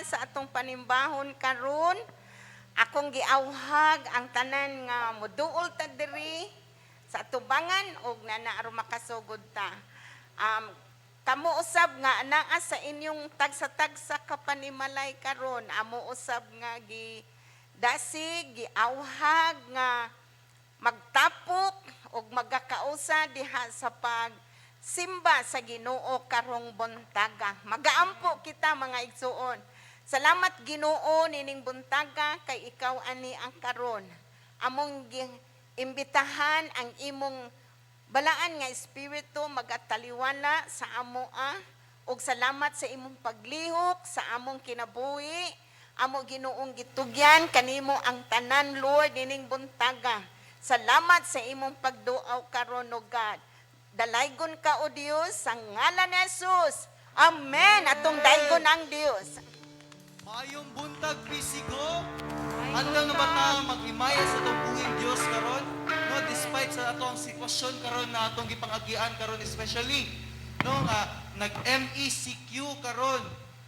sa atong panimbahon karon. Akong giawhag ang tanan nga moduol ta diri sa atubangan og nanaaro makasugod ta. Kamo usab nga naa sa inyong tagsa-tagsa ka panimalay karon, amo usab nga dasig giawhag nga magtapok og magakausa diha sa simba sa Ginoo karong buntaga. Magaampo kita mga igsuon. Salamat Ginoo nining buntaga kay ikaw ani ang karon. Among imbitahan ang imong balaan nga espiritu magataliwala sa amoa ug salamat sa imong paglihok sa among kinabuhi. Amo Ginoong gitugyan kanimo ang tanan Lord nining buntaga. Salamat sa imong pagduaw karon o God. Dalaygon ka o Dios sa ngalan ni Jesus. Amen. Atong daygon ang Dios. Maayong buntag pisigo. Hanggang na ba ta mag-imaya sa itong buhing Diyos karon? No, despite sa atong sitwasyon karon na atong gipangagian karon, especially no nga nag-MECQ karon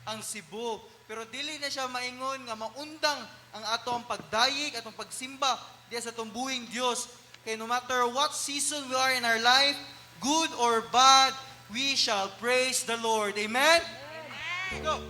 ang Cebu. Pero dili na siya maingon nga maundang ang atong pagdayig, atong pagsimba diya sa atong buhing Diyos. Kay no matter what season we are in our life, good or bad, we shall praise the Lord. Amen? Amen. Go.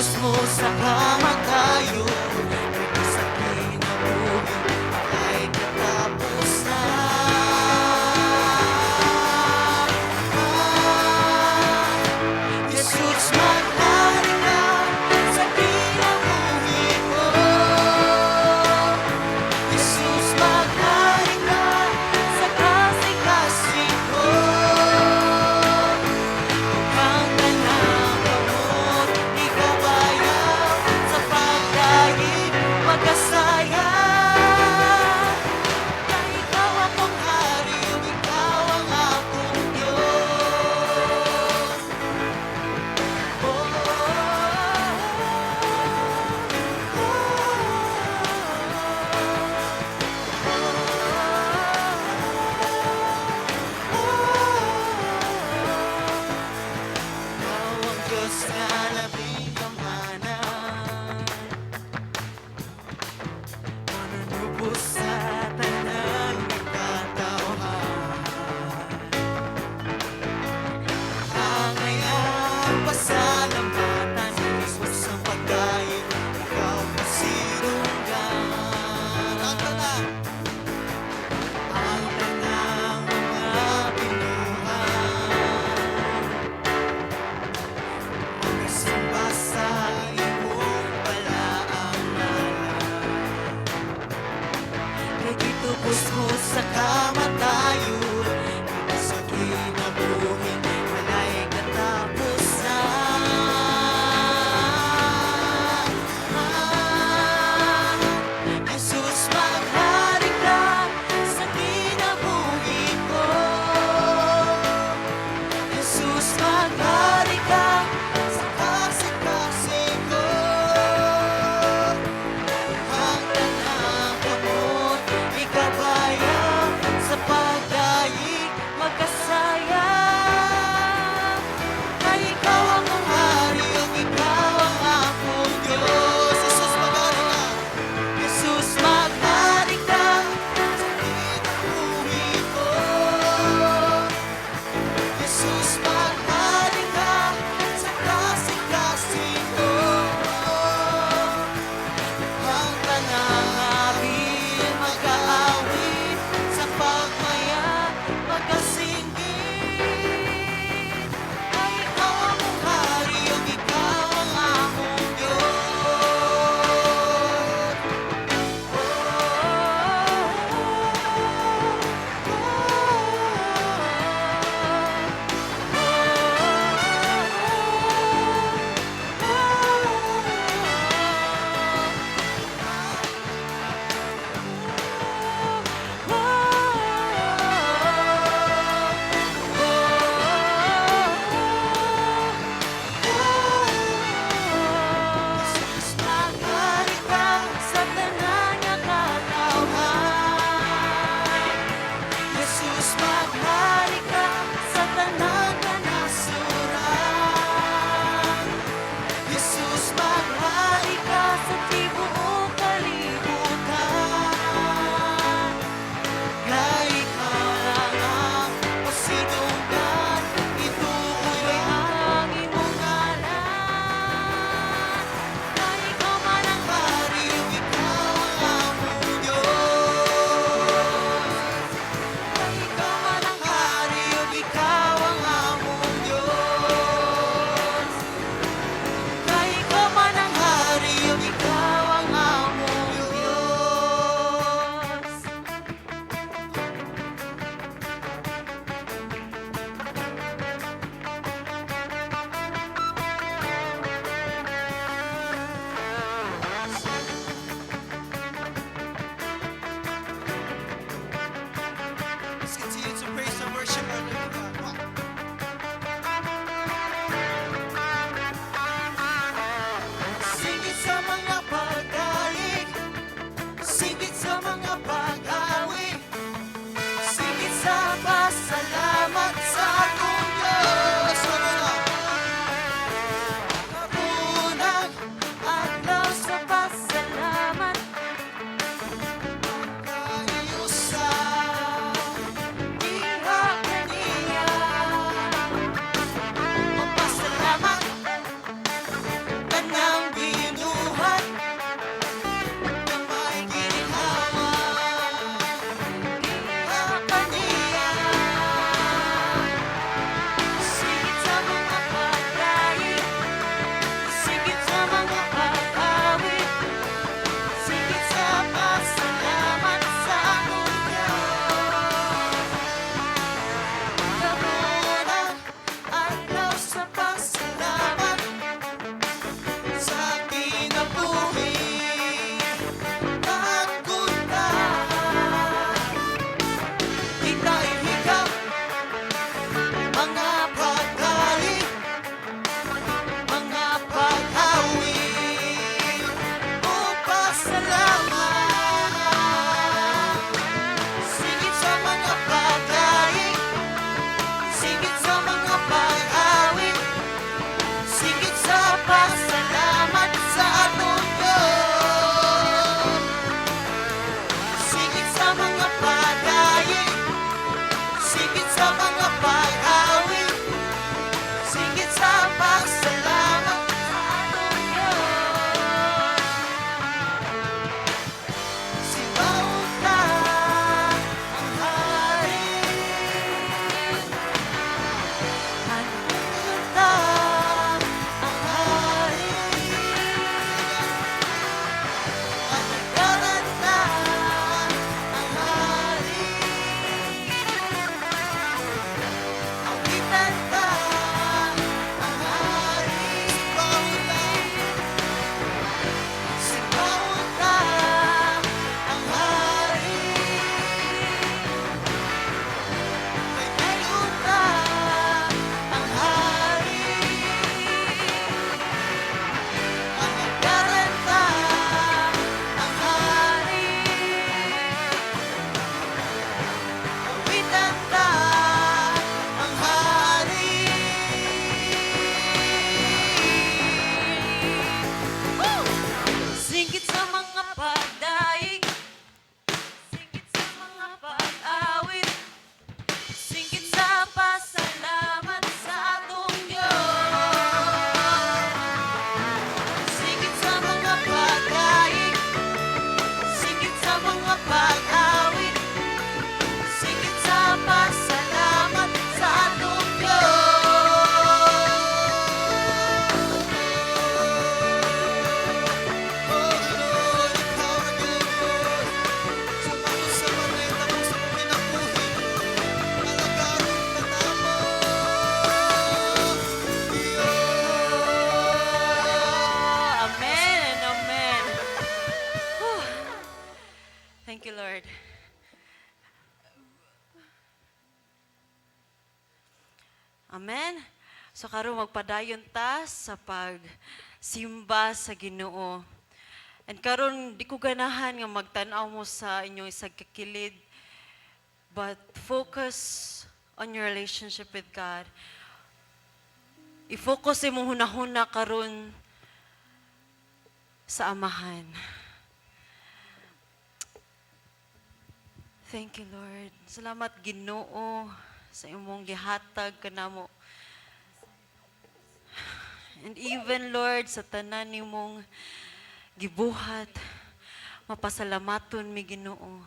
Diyos mo sa kamatayo, at sa kinabuhi ay katapusan. Jesus, maghari ka sa kinabuhi ko. Jesus, maghari ka sa kasing-kasing ko. Ang tanang gamot, ikaw bayaw sa pagdaig magkasaya. Na ikaw akong hari, ikaw ang akong Diyos. Ikaw ang Diyos na labing kamanan, mananubos sa tanan ng katauhan. Ang iyang pasalamatan, Diyos ang pagkain, ikaw ang sinunggan. Ang tanang mga binuhan, mag-isamba Amen? So karon magpadayon ta sa pagsimba sa Ginoo. And karon di ko ganahan nga magtan-aw mo sa inyong isang kakilid, but focus on your relationship with God. I-focus imong hunahuna karon sa amahan. Thank you, Lord. Salamat, Ginoo, sa imong gihatag kanamo. And even, Lord, sa tanan nimong gibuhat, mapasalamaton mi Ginoo.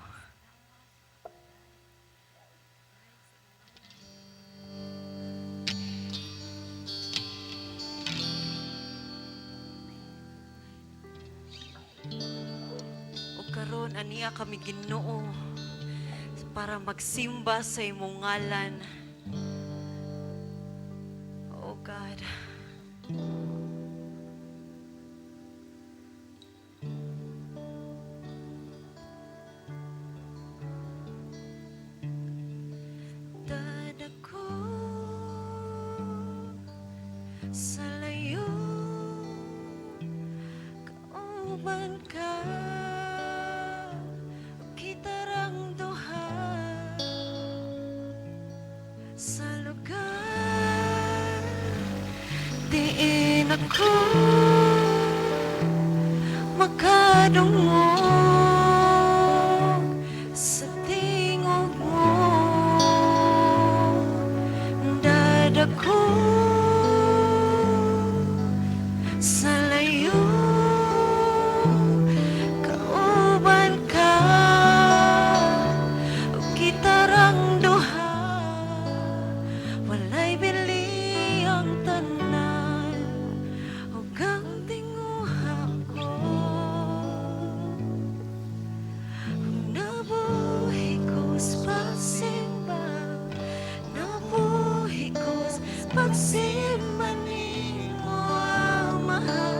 O karon aniya kami Ginoo para magsimba sa imong ngalan. Oh God. Dadako sa layo, kauban ka, kitarang duha sa lugar, diin ako makadungog sa tingog mo. Dadako sa layo, kauban ka, o kitarang duha, walay bili ang tanan, ug ang tinguha ko. Nabuhi ko sa pagsimba, nabuhi ko sa pagsimba nimo, ang mahal.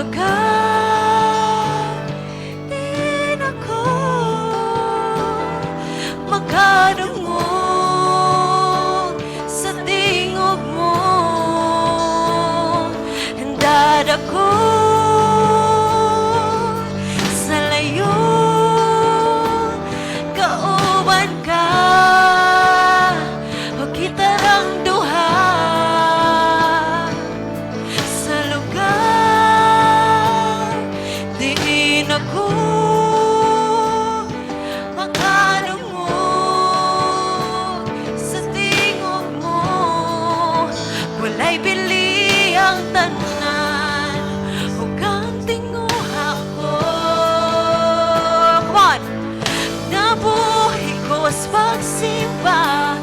lugar din ako makadungog sa tingog mo. Handad ako sa layo, kauban ka, o kitarang duha sa lugar diin ako makadungog sa tingog mo. Walay bili ang tanan ug ang tinguha ko. Come on! Nabuhi ko sa pagsimba,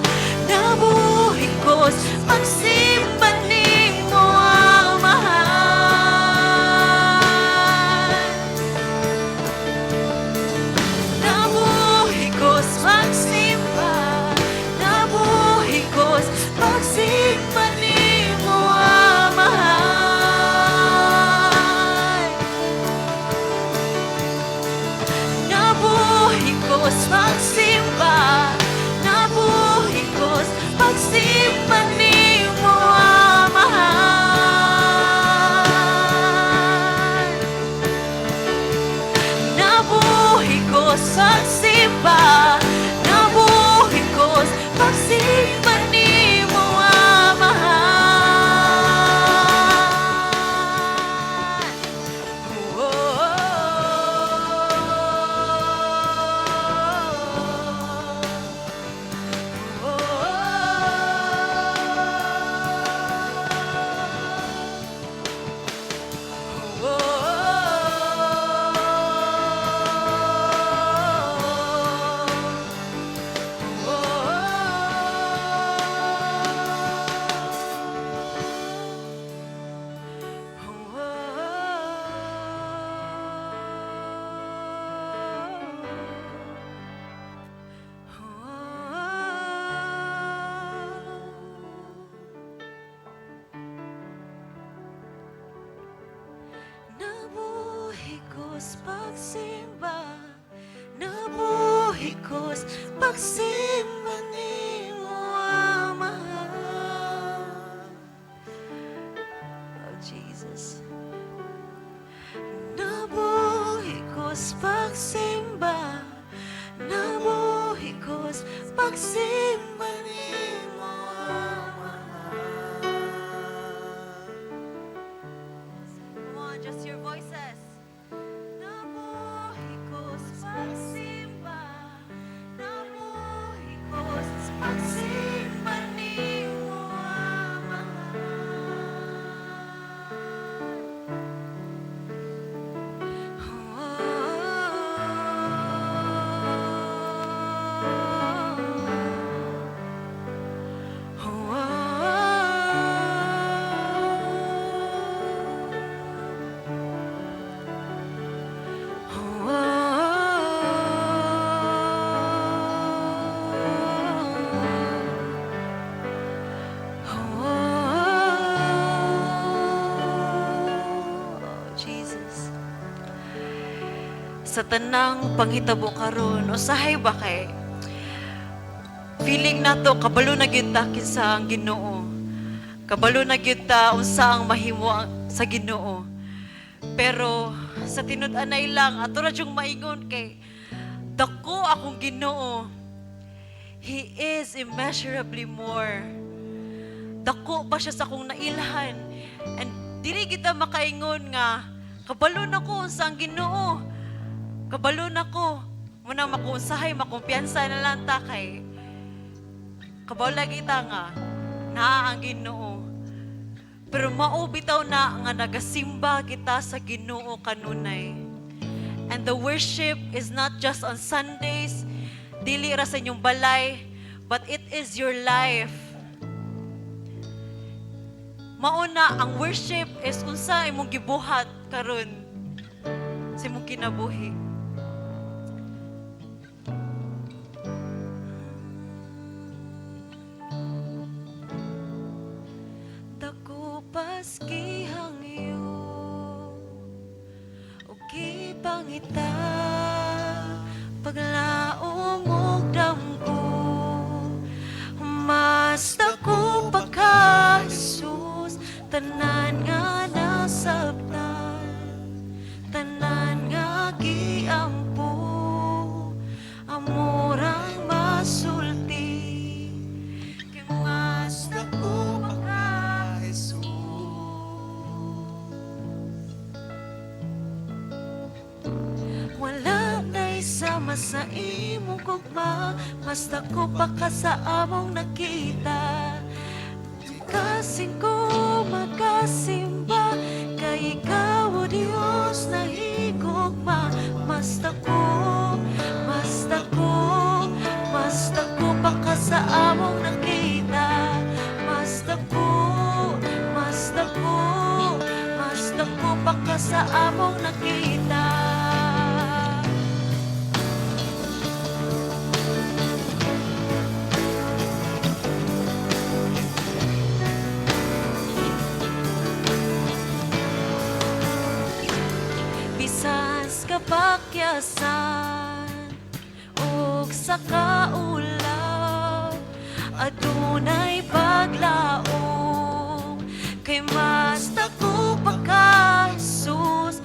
nabuhi ko sa pagsimba nimo ang mahal. Nabuhi ko sa pagsimba, nabuhi ko sa pagsimba nimo ang mahal. Nabuhi ko sa pagsimba, nabuhi ko sa pagsimba nimo ang mahal. Nabuhi ko sa pagsimba, nabuhi ko sa pagsimba nimo ang mahal. Nabuhi ko sa pagsimba, nabuhi ko sa pagsimba nimo ang mahal. Oh, Jesus. Nabuhi ko sa pagsimba, nabuhi ko sa pagsimba nimo ang mahal. Come on, just your voices. Nabuhi ko sa pagsimba, nabuhi ko sa pagsimba nimo ang Jesus. Sa tanang panghitabo karon, usahay ba kay feeling nato kabalo na gyud ta kinsa ang Ginoo. Kabalo na gyud ta unsa ang mahimo sa Ginoo. Pero sa tinud-anay lang ato ra jung maingon kay dako akong Ginoo. He is immeasurably more. Dako pa siya sa akong nailhan. And dili kita makaingon nga kabalo na ko unsa ang Ginoo. Kabalo na ko. Muna makunsahay, makumpiyansa na lang ta kay kabalo lagi ta nga naa ang Ginoo. Pero mao bitaw na nga nagasimba kita sa Ginoo kanunay. And the worship is not just on Sundays, dili ra sa inyong balay, but it is your life. Mauna ang worship is unsa imong gibuhat karon sa imong kinabuhi. Dako paski hangyo nakita paglaom og damgo mas dako pa ka Jesus tanan nga nasabtan tanan nga giampo amorang masulti kay mas dako pa ka Jesus. Wala na'y sama sa imong gugma, mas dako pa ka sa among nakita. Kasing ko magasimba, kay ikaw o Diyos na higugma. Mas dako pa ka sa among nakita. Mas dako pa ka sa among nakita. Bisas kapakyasan ug sa kaulaw adunay paglaom kay mas dako pa ka Jesus.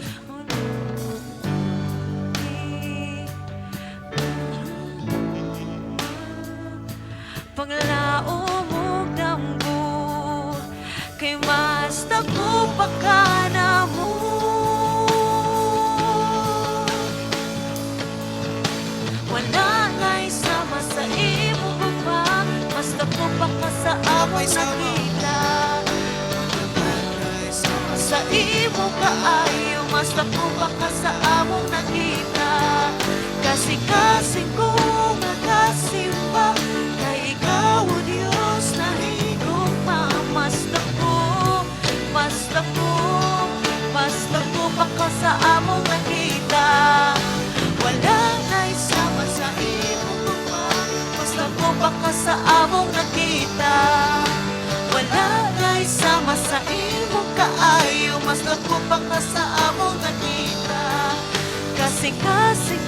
Paglaom ug damgo kay mas dako pa ka namo. Wala na'y sama sa imong gugma, mas dako pa ka sa among nakita. Sa imong kaayo, mas dako pa ka sa among nakita. Kasi ko nagasimba, kay ikaw o Diyos na higugma. Mas dako pa ka sa among nakita. Wala na'y sama sa imong gugma, mas dako pa ka sa among nakita. Wala na'y sama sa imong kaayo, mas dako pa ka sa among nakita. Kasi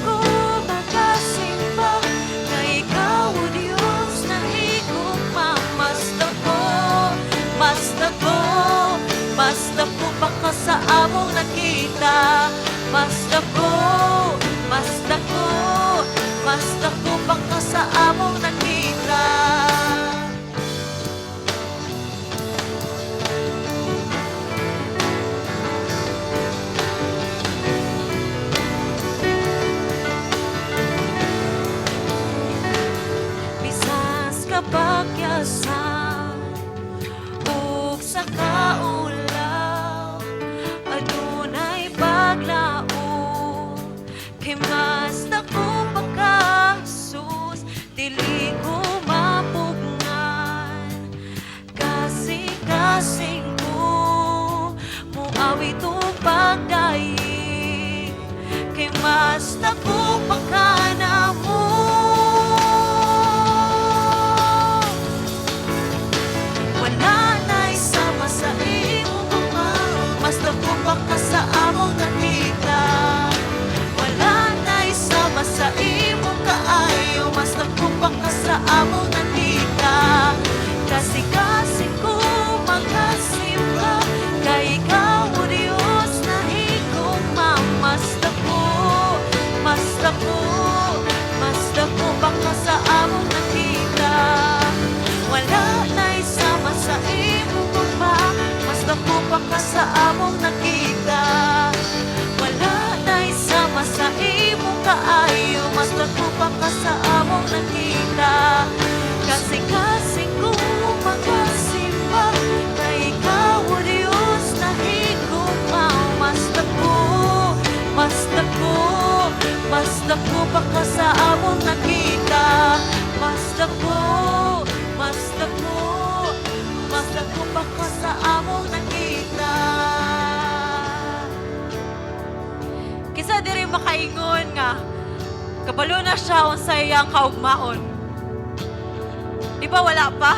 ko magasimba, kay ikaw o Diyos na higugma. Mas dako pa ka sa among nakita. Mas dako pa ka sa among nakita. Bisas kapakyasan ug sa kaulaw adunay paglaom kay mas dako pa ka Jesus. Dili ko mapugngan kasing ko muawit o pagdaig kay mas dako pa ka namo. Wala na'y sama sa imong gugma, mas dako pa ka sa among nakita. Wala na'y sama sa imong kaayo, mas dako pa ka sa among nakita. Kasi ko magasimba, kay ikaw o Diyos na higugma. Mas dako pa ka sa among nakita. Wala na'y sama sa imong gugma, mas dako pa ka sa among nakita. Wala na'y sama sa imong kaayo, mas dako pa ka sa among nakita. Kasi ko magasimba, kay ikaw o Diyos na higugma. Mas dako pa ka sa among nakita. Mas dako pa ka sa among nakita. Kisa diri makaingon nga kabalo na siya unsay iyang kaugmaon. Di ba wala pa?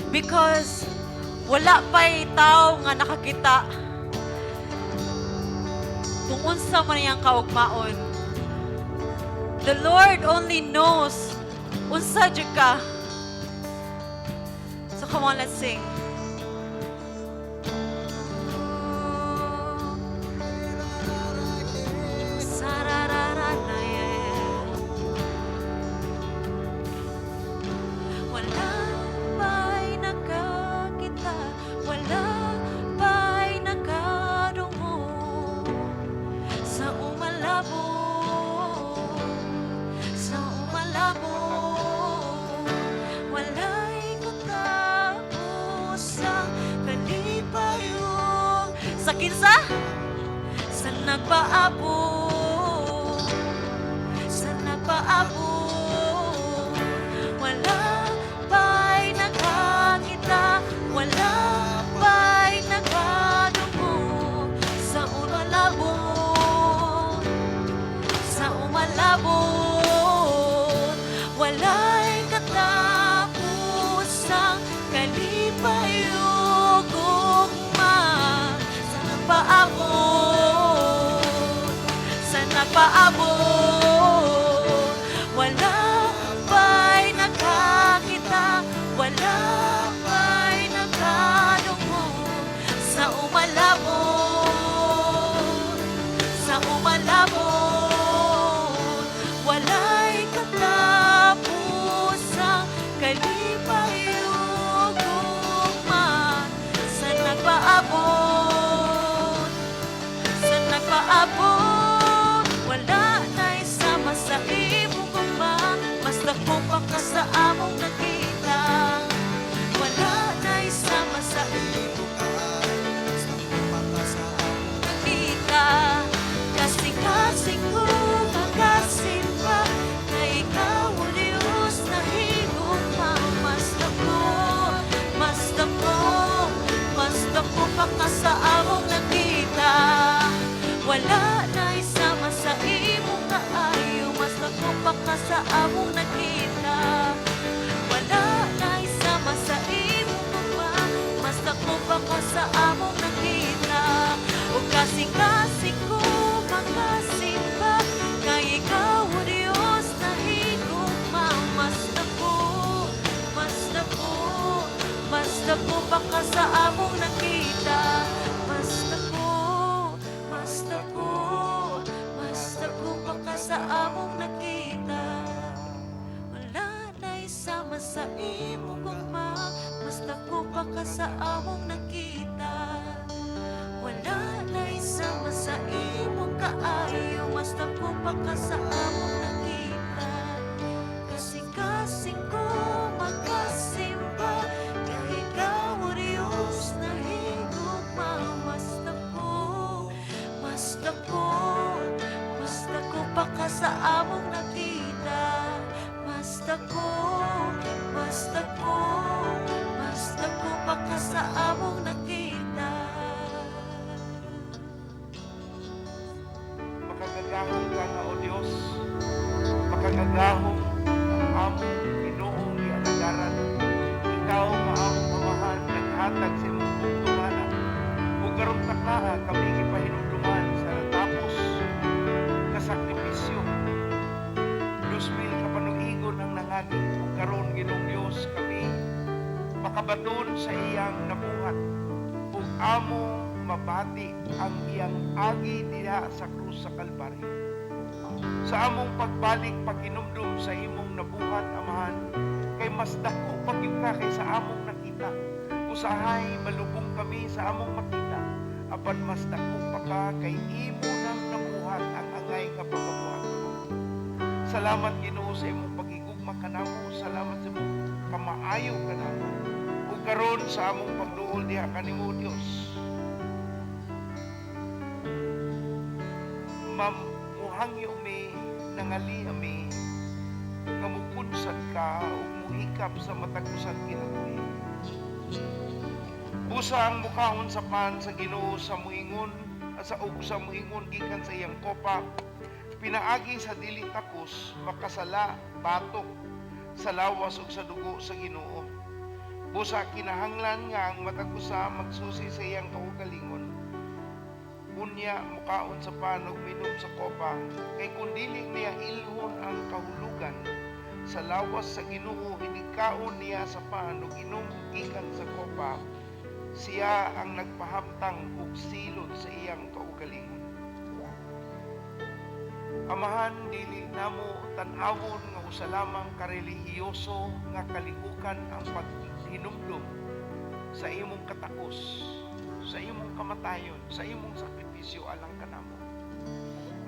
Because wala pa'y tao nga nakakita kung unsa man iyang kaugmaon. The Lord only knows unsa jud ka. So come on, let's sing. Wala pa'y nakakita, wala pa'y nakadungo sa umalabo, sa umalabo. Wala'y katapos sa kalipayong sa kinsa? Sa nagpaabot, sa nagpaabot. Wala pa'y nakakita, wala pa'y nakadungo sa umalabot, sa umalabot. Wala'y katapusang kalipayong gugma sa nagpaabot, sa nagpaabot. Wala pa'y nakakita, wala pa'y nakadungo sa umalabot, sa umalabot. Wala'y katapusang kalipayong gugma sa nagpaabot, sa nagpaabot. Wala na'y sama sa imong gugma, mas dako pa ka sa among nakita. Wala na'y sama sa imong nakita. Kasing-kasing ko makasimba, na ikaw o Diyos na higugma. Mas dako, mas dako, mas dako pa ka sa among nakita. Wala na'y sama sa imong kaayo, mas dako pa ka sa among nakita. Wala na'y sama sa imong gugma, mas dako pa ka sa among nakita. O kasing-kasing ko makasimba, kay ikaw o Diyos na higugma. Mas dako, mas dako, mas dako pa ka sa among nakita. Mas dako, mas dako, mas dako pa ka sa among nakita. Wala na'y sama sa imong gugma, mas dako pa ka sa among nakita. Wala na'y sama sa imong kaayo, mas dako pa ka sa among nakita. Kasing-kasing ko makasimba, kay ikaw o Diyos na higugma. Mas dako, mas dako, mas dako pa ka sa among nakita. Mas dako, mas dako, mas dako pa ka sa among nakita. Makagagahong ka nga o Diyos, makagagahong ang among Ginoong gialagaran. Ikaw maamong amahan, naghatag sa imong tungtungana. Ug karon takaa kami gipahinumduman sa tapos kasakripisyo. 2,000 kapanuigon ang nangagi. Ug karon Ginoong Dios kami makabaton sa iyang nabuhat. Ug among mabati ang iyang agi diha sa krus sa Kalbaryo. Sa among pagbalik paghinumdum sa imong nabuhat, Amahan, kay mas dako pagyud ka kaysa among nakita. Usahay malubong kami sa among makita, apan mas dako pa ka kay imo nang nabuhat ang angay nga pagkabuhat. Salamat Ginoo sa imong paghigugma kanamo, salamat sa imong kamaayo kanamo. Ug karon sa among pagduol diha kanimo Dios, muhangyo mi, nangali mi, nga mupunsad ka o muhikap sa matag-usan kinabuhi. Busa ang mukhaon sa pan sa Ginoo sa muingon, sa muingon gikan sa iyang kopa, pinaagi sa dili takos, makasala, batok, sa lawas ug sa dugo sa Ginoo. Busa kinahanglan nga ang matag-usa magsusi sa iyang kaugalingon. unya mukaon sa panog minom sa kopa, kay kung dili niya ilhon ang kahulugan sa lawas sa Ginoo, inikaon niya sa panog inom gikan sa kopa, siya ang nagpahamtang og silot sa iyang kaugalingon. Amahan, dili namo tan-awon nga usa lamang karelihiyoso nga kalihukan ang paghinumdum sa imong katakos, sa imong kamatayon, sa imong sakripisyo alang kanamo.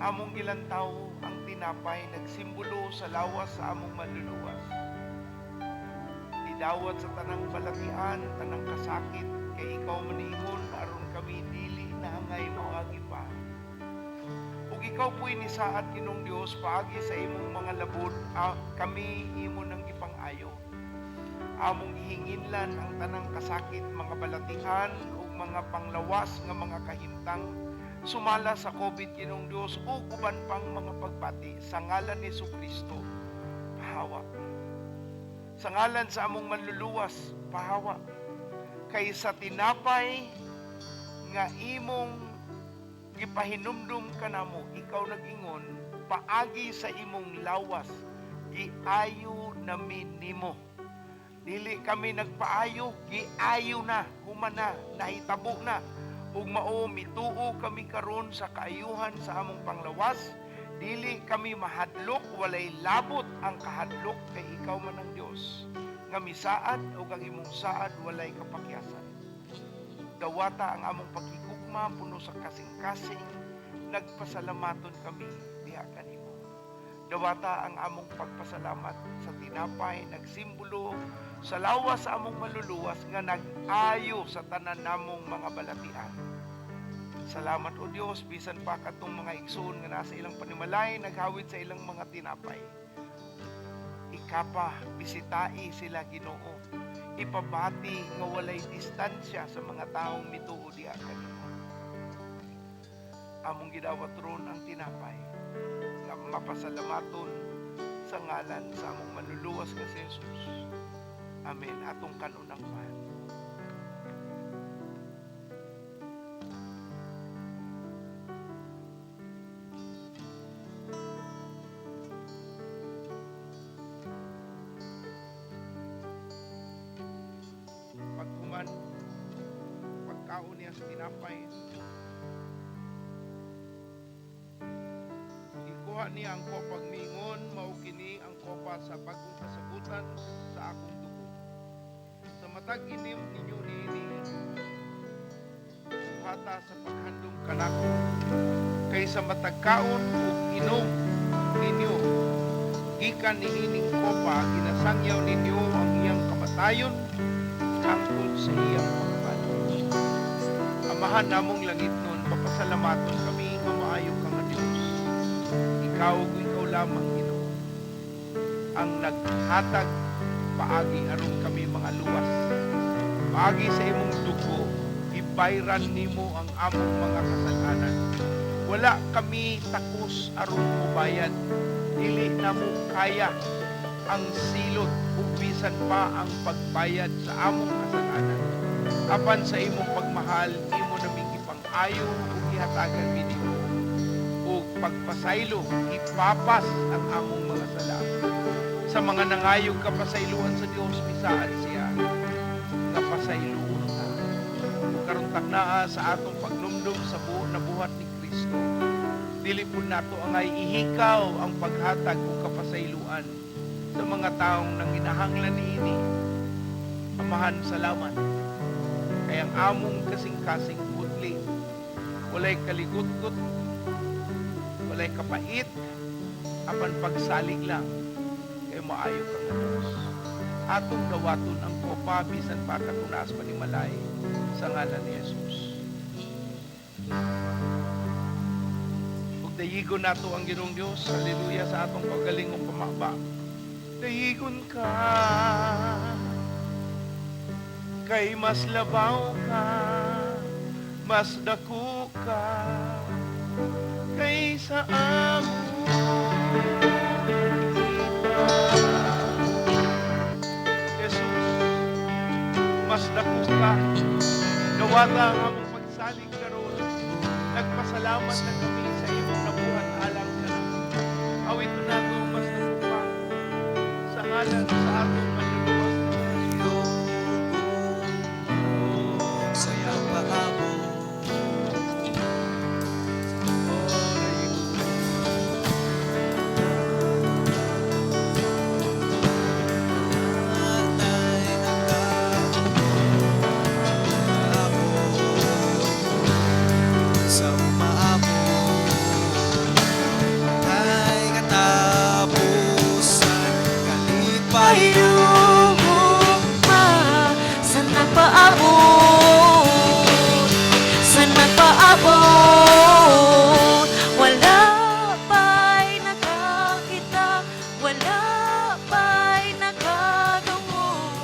Among gilantaw ang tinapay nagsimbolo sa lawas sa among manluluwas. Idawat sa tanang balatian, tanang kasakit, kay ikaw maningon aron kami dili nahangay moagi pa. Ug ikaw po'y nisaad Ginoong Dios paagi sa imong mga labod, kami imo nang ipang-ayo. Among gihinginlan ang tanang kasakit, mga balatian ug mga panglawas nga mga kahimtang sumala sa COVID Ginoong Dios ug uban pang mga pagpati sa ngalan ni Jesucristo. Pahawa. Sa ngalan sa among manluluwas, pahawa. Kay sa tinapay nga imong gipahinumdum kanamo, ikaw nag-ingon, paagi sa imong lawas, giayo namin nimo. Dili kami nagpaayo, giayo na, humana, nahitabo na. Ug mao mituo kami karon sa kaayuhan sa among panglawas, dili kami mahadlok, walay labot ang kahadlok kay ikaw man ang Dios. Nga misaad ug ang imong saad walay kapakyasan. Dawata ang among pagkikugma puno sa kasing-kasing, nagpasalamaton kami diha kanimo. Dawata ang among pagpasalamat sa tinapay, nagsimbolo sa lawas sa among maluluwas nga nag-ayo sa tanan namong mga balatian. Salamat o Dios, bisan pa katong mga igsoon nga nasa ilang panimalay, naghawid sa ilang mga tinapay. Ikapa, bisitai sila Ginoo. Ipabati nga walay distansya sa mga taong mituo diha kanimo. Among gidawat ron ang tinapay nga mapasalamaton sa ngalan sa among manluluwas nga si Jesus. Amen. Atong kanunang man. Pagkuman, pagkaon niya sa tinapay, ikuha niya ang kopag mingon, maukini ang kopa sa bagong kasabutan sa akong dugo. Sa matag inim ninyo niini, buhata sa paghandom kanako, kaysa matagkaon o inom ninyo, gikan niining kopa, ginasangyaw ninyo ang iyang kamatayon, hangtod sa iyang pagpalos. Amahan namong langit nun, papasalamaton kami nga maayo ka nga Diyos. Ikaw ikaw lamang Ginoo ang naghatag paagi aron kami mga luwas. Paagi sa imong dugo, ibayran nimo ang among mga kasalanan. Wala kami takos aron mubayad. Dili na mo kaya ang silot ug bisan pa ang pagbayad sa among kasalanan. Apan sa imong pagmahal, imo naming ipang-ayo ug ihatagan binimo. Ug pagpasaylo, ipapas ang among mga sala. Sa mga nangayog kapasayloan sa Dios, bisaan siya nga pasayloon na. Ug karon taknaa sa atong pagnumdum sa buo na buhat ni Kristo. Dili pud nato angay ihikaw ang paghatag ug kapasayloan sa mga taong nanginahanglan niini. Amahan, salamat. Kay ang among kasing-kasing putli, walay kaligut-gut, walay kapait, apan pagsalig lang, kay maayo ka nga Diyos. Atong dawaton ang kopa, bisan pa katunas panimalay, sa ngalan ni Jesus. Ug dayigon nato ang Ginoong Dios, haleluya, sa atong paggalingong pamaba. Dayigon ka, kay mas labaw ka, mas dako ka, kaysa among iba. Jesus, mas dako ka, nawata ang among pagsalig karon, nagpasalamat na kami sa iyong nabuhat alang ka na. Awit na nato mas nabupa sa ngalan sa atong manluluwas na Panginoon. Saya paabo. Sa umaabot kay katapusan kalipayong Sa nagpaabot, sa nagpaabot, wala pa'y nakakita, wala pa'y nakadungo.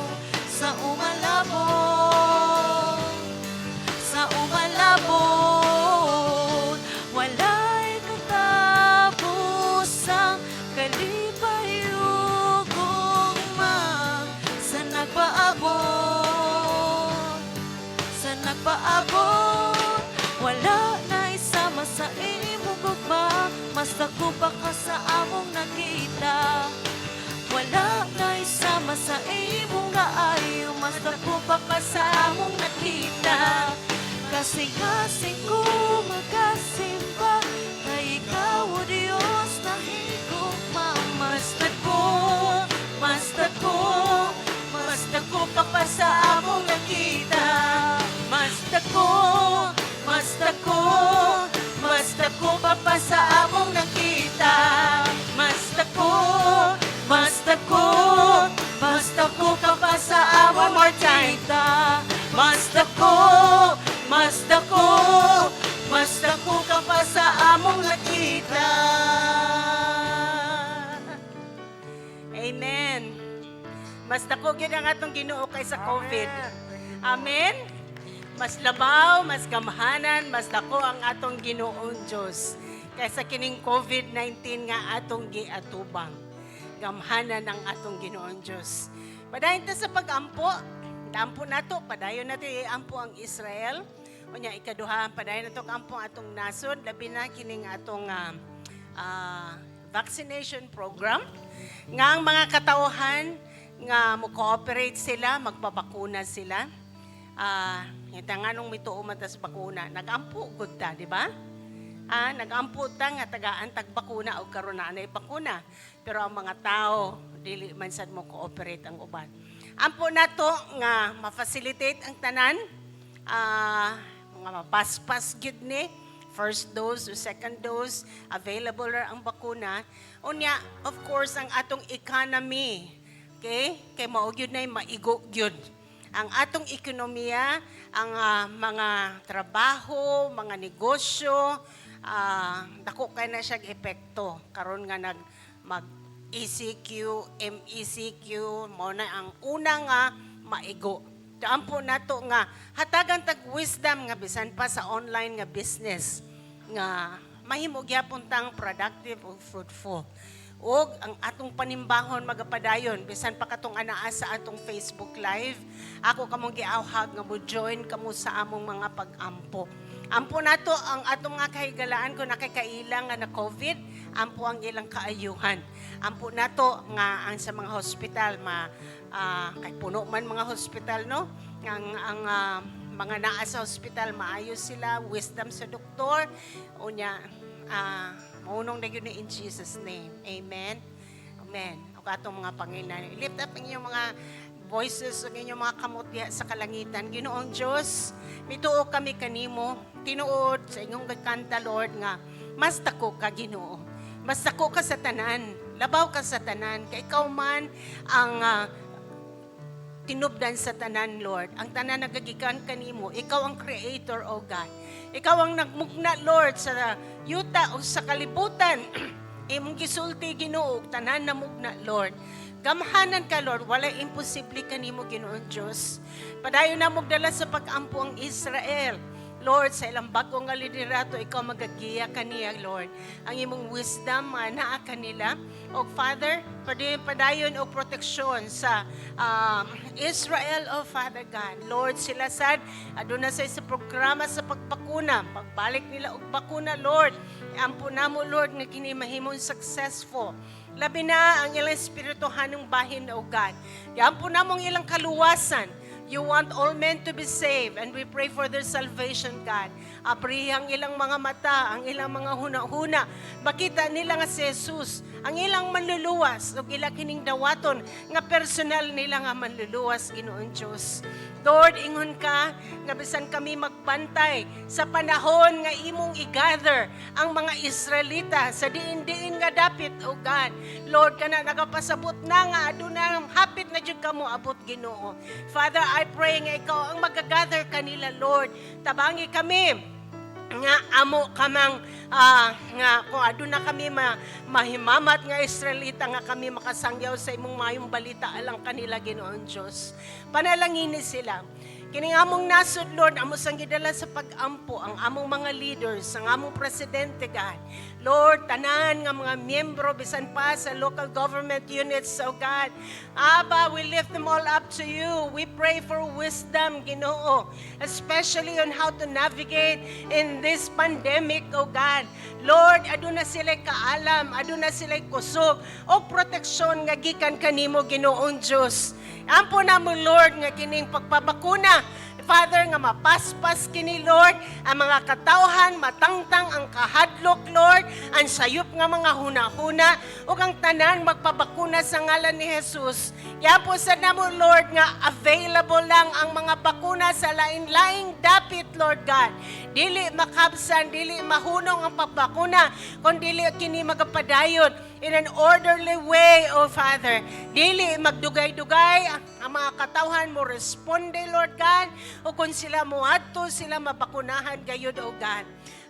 Sa umalabot, wala'y katapusang kalipayugong sa nagpaabot, wala na isama sa imong gugma, mas dako pa ka sa among nakita. Wala na isama sa imong kaayo, mas dako pa ka sa among nakita. Kasing-kasing ko magasimba, kay ikaw o Diyos na higugma. Mas dako pa sa among nakita. Mas dako pa sa among nakita. Mas dako ka pa sa among nakita. Mas dako ka pa sa among nakita. Amen. Mas dako gyud ang atong Ginoo kaysa COVID. Amen. Mas labaw, mas gamhanan, mas dako ang atong Ginoong Dios kaysa kining COVID-19 nga atong giatubang. Gamhanan ang atong Ginoong Dios. Padayon ta sa pag-ampo. Ampo nato, padayon nato iampo ang Israel. Unya ikaduha, padayon nato ampo atong nasod, labi na kining atong vaccination program. Nga ang mga katauhan nga mo-cooperate sila, magpabakuna sila. Ito nga nung mituo man tas bakuna, nag-ampo gud ta, di ba? Nag-ampo ta nga tagaan tagbakuna o karon na anay bakuna. Pero ang mga tao, dili man sad mo cooperate ang uban. Ampo nato nga ma-facilitate ang tanan, mga mapaspas gyud ni, first dose o second dose, available ra ang bakuna. Unya, of course, ang atong economy, okay? Kay mao gyud nay maigo gyud. Ang atong ekonomiya, ang mga trabaho, mga negosyo, dako kay na siya epekto. Karon nga mag ECQ, MECQ, mo na ang una nga maigo. Ampo nato nga hatagan tag wisdom nga bisan pa sa online nga business nga mahimo gyapon tang productive ug fruitful. Og ang atong panimbahon magapadayon bisan pa katong anaa sa atong Facebook live, ako kamong giawhag nga mo join kamo sa among mga pag-ampo. Ampo nato ang atong nga kahigalaan kung nakakailang nga na COVID, ampo ang ilang kaayuhan. Ampo nato nga ang sa mga hospital kay puno man mga hospital, no? Ang mga naa sa hospital maayos sila, wisdom sa doktor, unya maunong na yun in Jesus' name. Amen? Amen. O katong mga Panginoon. Lift up ang inyong mga voices, ang inyong mga kamutya sa kalangitan. Ginoong Diyos, mituo kami kanimo, tinuod sa inyong gagkanta, Lord, nga mas dako ka, Ginoo. Mas dako ka sa tanan. Labaw ka sa tanan. Kay ikaw man ang tinubdan sa tanan, Lord. Ang tanan nagagikan kanimo. Ikaw ang creator, O God. Ikaw ang nagmugna, Lord, sa yuta o sa kalibutan. Imong gisulti, Ginoo, tanan na mugna, Lord. Gamhanan ka, Lord. Wala imposible kanimo, Ginoong Diyos. Padayon na mugdala sa pag-ampo ang Israel. Lord, sa ilang bagong nga liderato, ikaw magagiya kaniya, Lord. Ang imong wisdom, naa kanila. O Father, padayon o proteksyon sa Israel, O Father God. Lord, sila sad, aduna sa programa sa pagpakuna. Pagbalik nila og bakuna, Lord. Ampo na mo, Lord, nga kini mahimong successful. Labi na ang ilang espirituhanong bahin, O God. Ampo na mong ilang kaluwasan. You want all men to be saved, and we pray for their salvation, God. Abrihi ang ilang mga mata, ang ilang mga huna-huna. Makita nila nga si Jesus, ang ilang manluluwas, o ilang kining dawaton, nga personal nila nga manluluwas, Ginoon Diyos. Lord, ingon ka, nga bisan kami magbantay sa panahon nga imong i-gather ang mga Israelita sa diin-diin nga dapit, O God. Lord, kana nagapasabot na nga, aduna hapit na jud kamo abot, Ginoo. Father, I pray nga ikaw ang magagather kanila, Lord. Tabangi kami nga amo kamang nga kung aduna kami mahimamat nga Israelita nga kami makasangyaw sa imong mayong balita alang kanila, Ginoon Diyos. Panalangini sila. Kini among nasud, Lord, amo sang gidala sa pag-ampo ang among mga leaders, ang among presidente, God. Lord, tanan nga mga miyembro bisan pa sa local government units, oh God. Abba, we lift them all up to you. We pray for wisdom, Ginoo, especially on how to navigate in this pandemic, oh God. Lord, aduna sila'y kaalam, aduna sila'y kusog, o proteksyon nga gikan kanimo, Ginoong Diyos. Ampo na mo, Lord, nga kining pagpabakuna, Father, nga mapaspas kini, Lord, ang mga katawhan, matangtang ang kahadlok, Lord, ang sayop nga mga huna-huna, o ang tanan magpabakuna sa ngalan ni Jesus. Kaya po sa namo, Lord, nga available lang ang mga bakuna sa lain-laing dapit, Lord God. Dili makabsan, dili mahunong ang pagbakuna, kundi dili kini magapadayon in an orderly way, O Father. Dili magdugay-dugay ang mga katawhan mo responde, Lord God, o kung sila muadto, sila mabakunahan gayud, O God.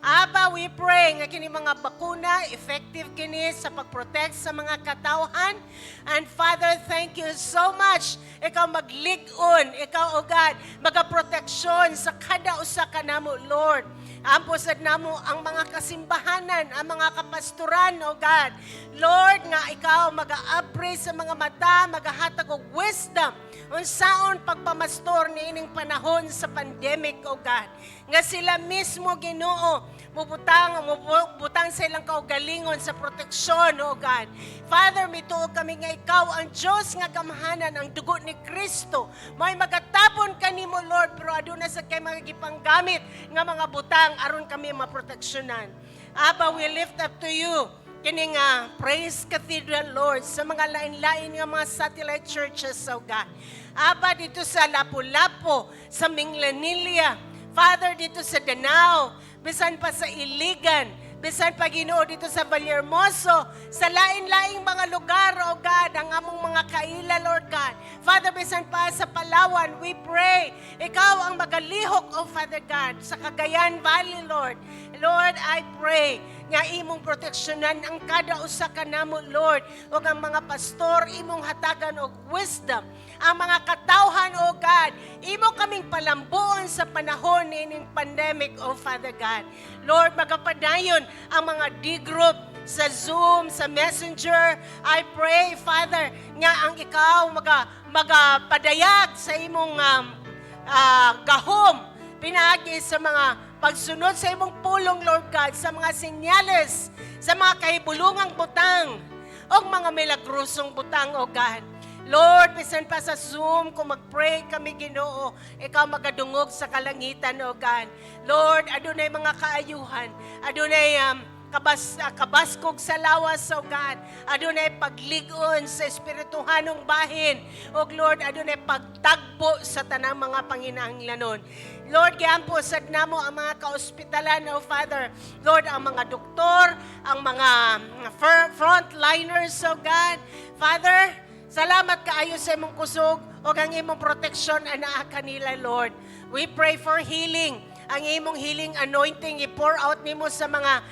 Aba, we pray nga kini mga bakuna, effective kini sa pag-protect sa mga katawhan. And Father, thank you so much. Ikaw maglig-on, ikaw, O God, magaproteksyon sa kada usa ka namo, Lord. Amposad namo ang mga kasimbahanan, ang mga kapastoran, O God. Lord, nga ikaw mag-a-appraise sa mga mata, magahatag og wisdom unsaon pagpamastor niining panahon sa pandemic, O God. Nga sila mismo, Ginoo, mubutang sa ilang kaugalingon sa proteksyon, O God. Father, mituog kami nga ikaw ang Diyos nga gamhanan, ang dugo ni Kristo. May magatabon kanimo, Lord, pero aduna sa kay magigipanggamit nga mga butang aron kami maproteksyonan. Aba, we lift up to you kining Praise Cathedral, Lord, sa mga lain-lain nga mga satellite churches, O God. Aba, dito sa Lapu-Lapu, sa Minglanilia, Father, dito sa Danao, bisan pa sa Iligan, bisan pa, Ginoo, dito sa Vallehermoso, sa lain-laing mga lugar, O God, ang among mga kaila, Lord God. Father, bisan pa sa Palawan, we pray, ikaw ang magalihok, O Father God, sa Cagayan Valley, Lord. Lord, I pray nga imong proteksyonan ang kada usa ka namo, Lord, o ang mga pastor, imong hatagan og wisdom. Ang mga katawhan, O God, imo kaming palambuon sa panahon nining pandemic, O Father God. Lord, magapadayon ang mga D-group sa Zoom, sa Messenger. I pray, Father, nga ang ikaw magapadayag sa imong gahom, pinagi sa mga pagsunod sa imong pulong, Lord God, sa mga senyales, sa mga kahibulungang butang, o mga milagrosong butang, O God. Lord, bisan pa sa Zoom, kung mag-pray kami, Ginoo, ikaw magadungog sa kalangitan, O God. Lord, adunay mga kaayuhan, adunay kabaskog sa lawas, O God. Adunay pagligon sa espirituhanong bahin. O Lord, adunay pagtagbo sa tanang mga panginahanglanon. Lord, giampo sad namo ang mga kaospitalan, O Father. Lord, ang mga doktor, ang mga frontliners, O God. Father, salamat kaayo sa imong kusog o ang imong proteksyon anaa kanila, Lord. We pray for healing. Ang imong healing anointing i-pour out nimo sa mga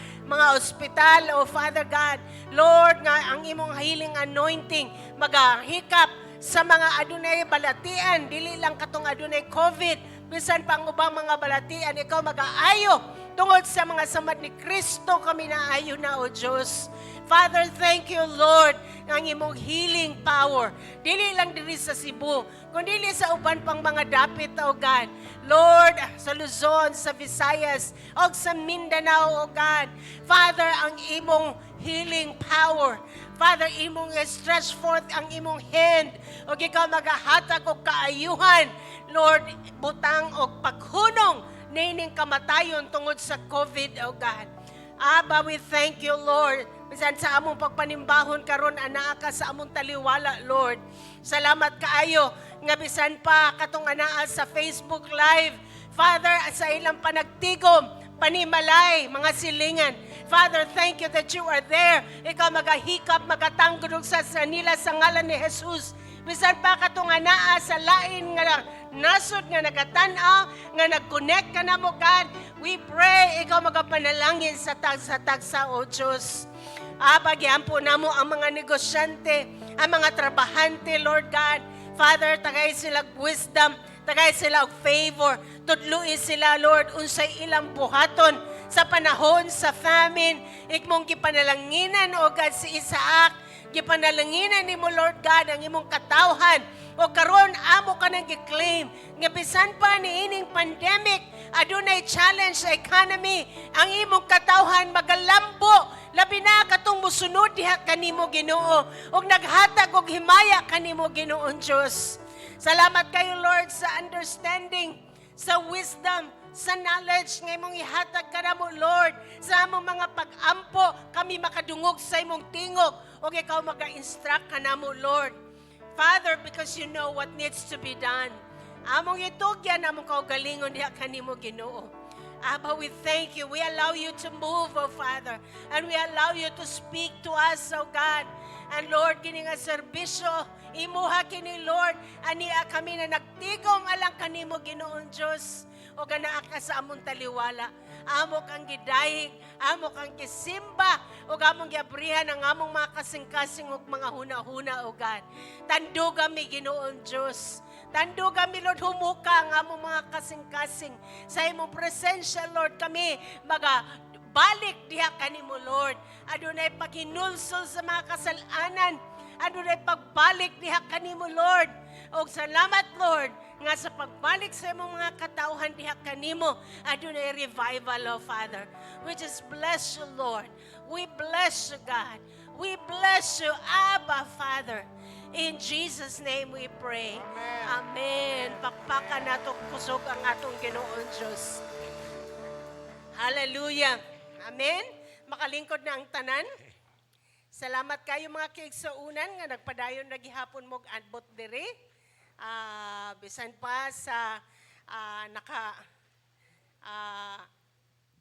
ospital, O Father God. Lord, nga ang imong healing anointing magahikap sa mga adunay balatian, dili lang katong adunay COVID, Bisan pa ang ubang mga balatian, ikaw mag-aayo. Tungod sa mga samad ni Kristo kami naayo na, O Diyos. Father, thank you, Lord, ng imong healing power. Dili lang diri sa Cebu, kundi sa uban pang mga dapit, O God. Lord, sa Luzon, sa Visayas, o sa Mindanao, O God. Father, ang imong healing power. Father, imong stretch forth ang imong hand. O ikaw magahatag og kaayuhan. Lord, butang og paghunong nining kamatayon tungod sa COVID, O God. Abba, we thank you, Lord. Bisan sa among pagpanimbahon karon anaa ka sa among taliwala, Lord. Salamat kaayo nga bisan pa katong anaa sa Facebook Live. Father, sa ilang panagtigom, panimalay, mga silingan. Father, thank you that you are there. Ikaw magahikap, magatanggod sa nila sa ngalan ni Jesus. Bisan pa katong anaa sa lain nga nasod nga nagatanaw, nga nag-connect ka na mo, God. We pray, ikaw magapanalangin sa tagsa, O Diyos. Bagyan po na mo ang mga negosyante, ang mga trabahante, Lord God. Father, tagay sila wisdom, tagay sila favor. Tudluin sila, Lord, unsay ilang buhaton sa panahon, sa famine. Ikmong gipanalanginan, O God, si Isaac. Gipanalanginan ni mo, Lord God, ang imong katawhan. O karon amo ka nang gi-claim. Nga bisan pa ni ining pandemic, adunay challenge sa economy. Ang imong katawhan magalambo. Labi na katong musunod diha kanimo, Ginoo. Og naghatag og himaya kanimo, Ginoon Diyos. Salamat kayo, Lord, sa understanding, sa wisdom, sa knowledge nga imong ihatag ka na mo, Lord. Sa among mga pag-ampo, kami makadungog sa imong tingog. O ikaw mag-instruct ka na mo, Lord. Father, because you know what needs to be done. Among itugyan, among kaugalingon diha kanimo, Ginoo. Abba, we thank you. We allow you to move, O Father. And we allow you to speak to us, O God. And Lord, kini nga serbisyo, imuha kini, Lord. Ania kami na nagtigom alang kanimo, Ginoon Diyos. O ganaa ka sa among taliwala. Amo kang gidayig, amo kang gisimba, o among giabrihan ang among mga kasing-kasing o mga huna-huna, O God. Tando kami, Ginoon Diyos. Tando kami, Lord, humuka ang among mga kasing-kasing. Sa imong presensya, Lord, kami balik diha kanimo, Lord. Adunay paghinulsol sa mga kasalanan. Adunay pagbalik diha kanimo, Lord. O salamat, Lord, nga sa pagbalik sa imong mga katauhan diha kanimo, adunay revival, O Father. We just bless you, Lord. We bless you, God. We bless you, Abba, Father. In Jesus' name we pray. Amen. Pakpakan nato kusog ang atong Ginoon Diyos. Hallelujah. Amen. Makalingkod na ang tanan. Salamat kayo mga kiigsuunan nga nagpadayon na gihapon mo adbot diri. Bisan pa sa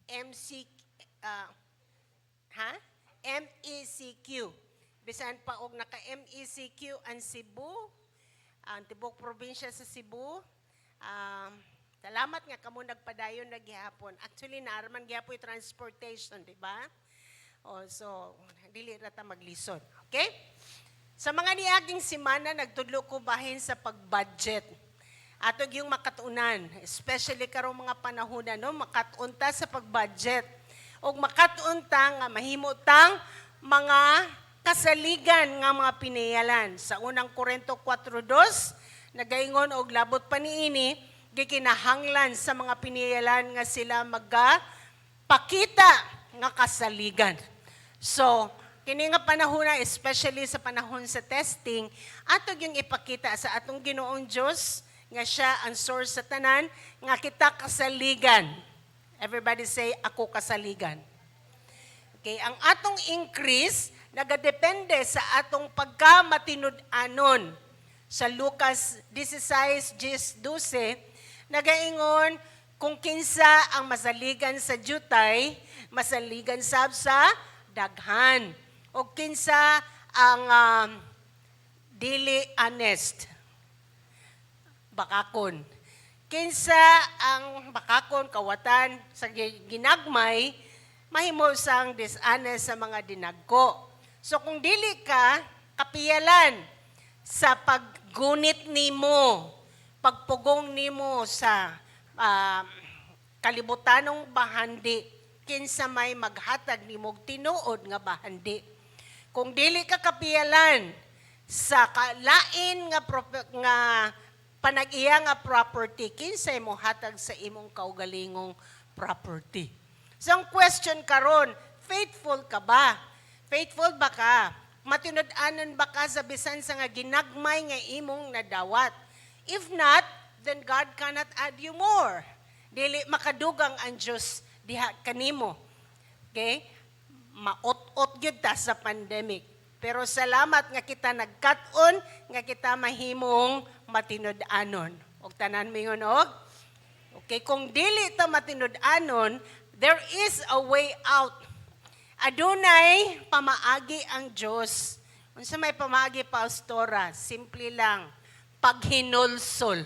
MECQ. Bisan pa og naka MECQ ang Cebu, ang tibok probinsya sa Cebu. Salamat nga kamo nagpadayon na gihapon. Actually naarman gihapon yung transportation, di ba? So dili ra ta maglisod. Okay? Sa mga niaging semana nagtudlo ko bahin sa pag-budget. Atog yung makatunan, especially karong mga panahon no, makatunta sa pag-budget. Og makatunta nga mahimutang mga kasaligan nga mga pinayalan. Sa unang Korinto 4:2, nagaingon og labot pa niini, gikinahanglan sa mga pinayalan nga sila magpakita nga kasaligan. So, kini nga panahon na, especially sa panahon sa testing, atog yung ipakita sa atong Ginoong Diyos, nga siya ang source sa tanan, nga kita kasaligan. Everybody say, ako kasaligan. Okay, ang atong increase, nagadepende sa atong pagkamatinud-anon. Sa Lucas 16:12, nagaingon, kung kinsa ang masaligan sa jutay, masaligan sab sa daghan. O kinsa ang dili honest, bakakon. Kinsa ang bakakon, kawatan, sa ginagmay, mahimo sang dishonest sa mga dinagko. So kung dili ka, kapiyalan sa paggunit nimo, pagpugong nimo sa kalibutanong bahandi kinsa may maghatag nimog tinuod nga bahandi. Kung dili ka kapiyalan sa lain nga panag-iya nga property, kinsay mo hatag sa imong kaugalingong property. So ang question karon, faithful ka ba? Faithful ba ka? Matinud-anon ba ka sa bisan sa nga ginagmay nga imong nadawat? If not, then God cannot add you more. Dili makadugang ang Diyos diha kanimo. Okay? Maot-ot gyud ta sa pandemic. Pero salamat nga kita nagkat-on, nga kita mahimong matinud-anon. Og tanan mingon og, okay, kung dili ta matinud-anon, there is a way out. Adunay pamaagi ang Diyos. Unsa may pamaagi, pastora? Simple lang, paghinulsol.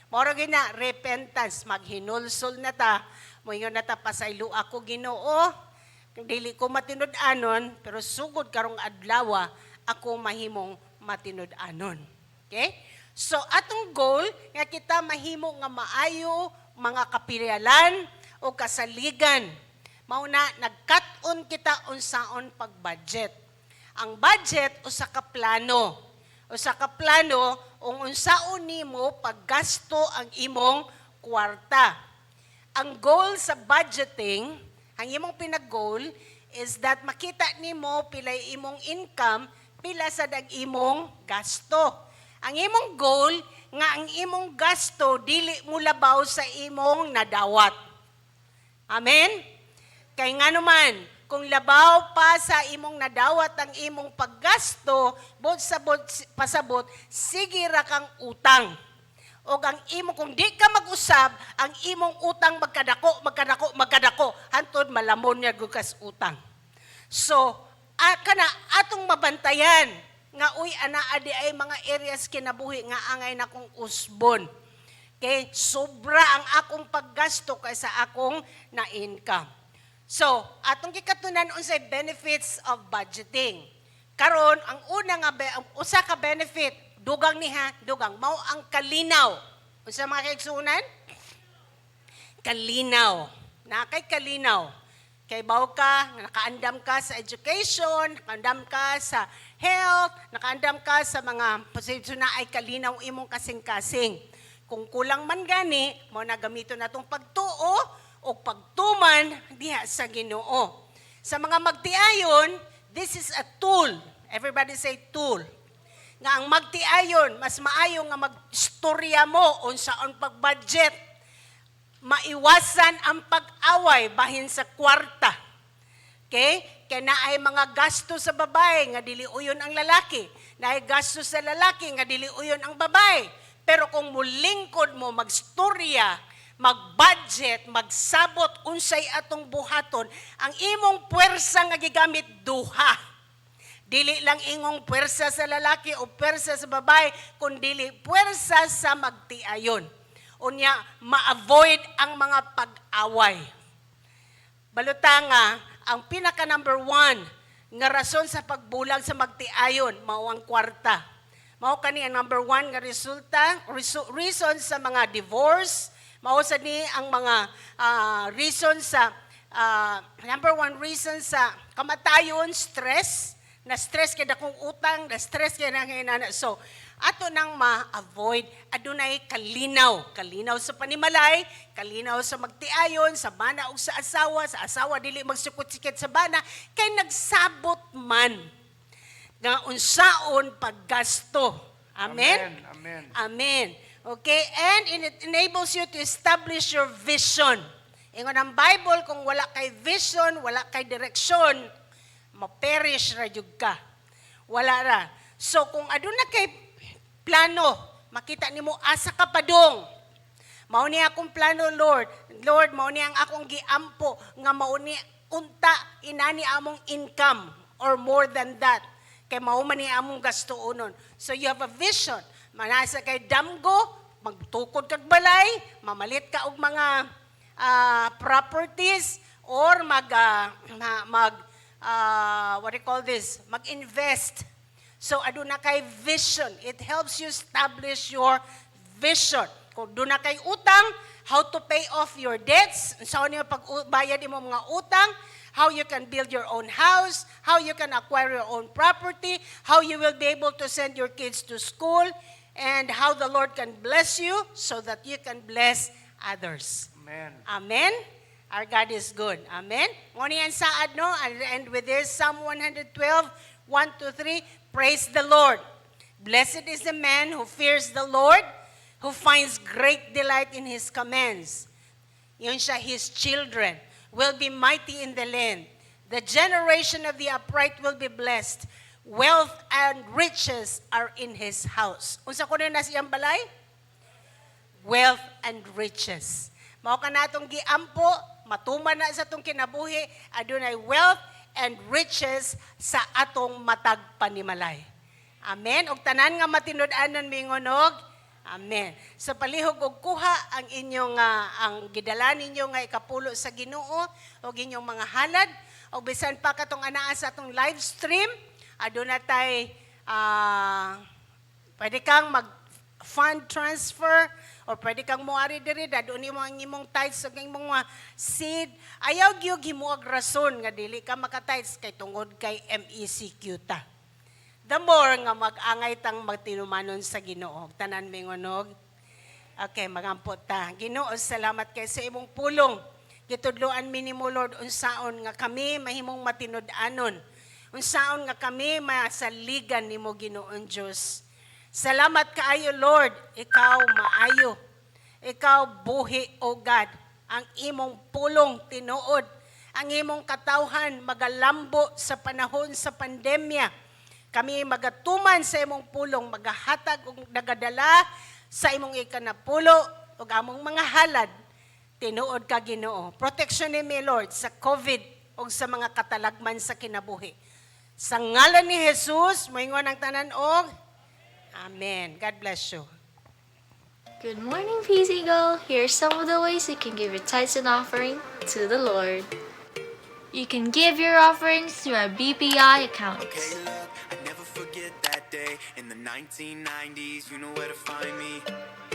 Moro gina, repentance, maghinulsol na ta. Moingon na ta, pasaylo ako Ginoo. Kung dili ko matinud-anon, pero sugod karong adlaw, ako mahimong matinud-anon. Okay? So, atong goal, nga kita mahimo nga maayo, mga kapiryalan o kasaligan. Mauna, nagkat-on kita unsaon pag-budget. Ang budget, usa ka plano. Usa ka plano, unsaon nimo paggasto ang imong kwarta. Ang goal sa budgeting, ang imong pinag-goal is that makita nimo pilay imong income, pila sa dag-imong gasto. Ang imong goal nga ang imong gasto dili mo labaw sa imong nadawat. Amen? Kay nga naman, kung labaw pa sa imong nadawat ang imong paggasto, pasabot, sige ra kang utang. O ang imong, kung di ka mag-usab, ang imong utang magkadako, hantod malamon niya gukas utang. So, kana atong mabantayan, nga uy, adi ay mga areas kinabuhi nga angay na kong usbon. Okay? Sobra ang akong paggasto kaysa akong na-income. So, atong gikatunan unsay benefits of budgeting. Karon, ang una nga ang usa ka benefit, dugang niha, dugang mao ang kalinaw. Unsa mga kaigsunan? Kalinaw. Nakay kalinaw. Kay baw ka, nakaandam ka sa education, nakaandam ka sa health, nakaandam ka sa mga posisyon na ay kalinaw imong kasing-kasing. Kung kulang man gani, mo na gamito na tong pagtuo o pagtuman diha sa Ginoo. Sa mga magtiayon, this is a tool. Everybody say tool. Nga ang magtiayon, mas maayo nga magstorya mo unsaon pag-budget. Maiwasan ang pag-away bahin sa kwarta. Okay? Kaya na ay mga gasto sa babae nga dili uyon ang lalaki. Na ay gasto sa lalaki nga dili uyon ang babae. Pero kung mulingkod mo magstorya, mag-budget, magsabot unsay atong buhaton, ang imong puwersa nga gigamit duha. Dili lang ingong puwersa sa lalaki o puwersa sa babae, kundi puwersa sa magtiayon. Unya, ma-avoid ang mga pag-away. Baluta nga, ang pinaka number 1 nga rason sa pagbulag sa magtiayon, mao ang kwarta. Mao kani ang number 1 nga reason sa mga divorce, mao sa ni ang mga reason sa number 1 reason sa kamatayon, stress. Na stress kay dakong utang, na stress kay nang hinana. So, ato nang ma-avoid, adunay kalinaw sa panimalay, kalinaw sa magtiayon, sa bana ug sa asawa dili magsukot-sikit sa bana, kay nagsabot man nga unsaon paggasto. Amen? Amen. Amen. Okay, and it enables you to establish your vision. Ingon ang Bible, kung wala kay vision, wala kay direksyon, ma-perish ra jud ka. Wala ra. So kung aduna kay plano, makita nimo asa ka padong. Mao ni akong plano, Lord. Lord, mao ni ang akong giampo nga mao ni unta inani among income or more than that. Kay mao man ni among gastuonon. So you have a vision. Manasa kay damgo, magtukod kag balay, mamalit ka og mga properties or mag-invest. So, aduna kay vision. It helps you establish your vision. Kung doon na kay utang, how to pay off your debts, saan yung pagbayad mo mga utang, how you can build your own house, how you can acquire your own property, how you will be able to send your kids to school, and how the Lord can bless you so that you can bless others. Amen. Amen? Our God is good. Amen? Muna yan saad, no? I'll end with this, Psalm 112, 1-3. Praise the Lord. Blessed is the man who fears the Lord, who finds great delight in His commands. Yun siya, His children will be mighty in the land. The generation of the upright will be blessed. Wealth and riches are in His house. Unsa ko na siyang balay? Wealth and riches. Mao ka natong giampo, matuman na sa atong kinabuhi, adunay wealth and riches sa atong matag panimalay. Amen. Og tanan nga matinud-anon mingonog. Amen. Sa palihog og kuha ang inyong ang gidala ninyo nga ikapulo sa Ginoo og inyong mga halad og bisan pa katong anaa sa atong live stream, aduna tay pwede kang mag fund transfer or pwede kang muari diri dadun nimo ang imong tithes ug imong mga seed. Ayaw gyud himuag rason nga dili ka maka-tithes kay tungod kay MECQ ta. The more nga mag-angay tang magtinumanon sa Ginoo. Tanan mingonog. Okay, magampot ta. Ginoo, salamat kay sa imong pulong. Gitudloan mi nimo Lord unsaon nga kami mahimong matinud-anon. Unsaon nga kami masaligan nimo Ginoon Dios. Salamat kaayo Lord, ikaw maayo. Ikaw buhi o God. Ang imong pulong tinuod. Ang imong katawhan magalambo sa panahon sa pandemya. Kami magatuman sa imong pulong, magahatag ug nagadala sa imong ikanapulo ug among mga halad. Tinuod ka Ginoo. Protection ni Lord sa COVID ug sa mga katalagman sa kinabuhi. Sa ngalan ni Jesus, moingon ang tanan og Amen. God bless you. Good morning, Peace Eagle. Here's some of the ways you can give your tithes and offering to the Lord. You can give your offerings through our BPI account. Okay, look, I never forget that day in the 1990s. You know where to find me.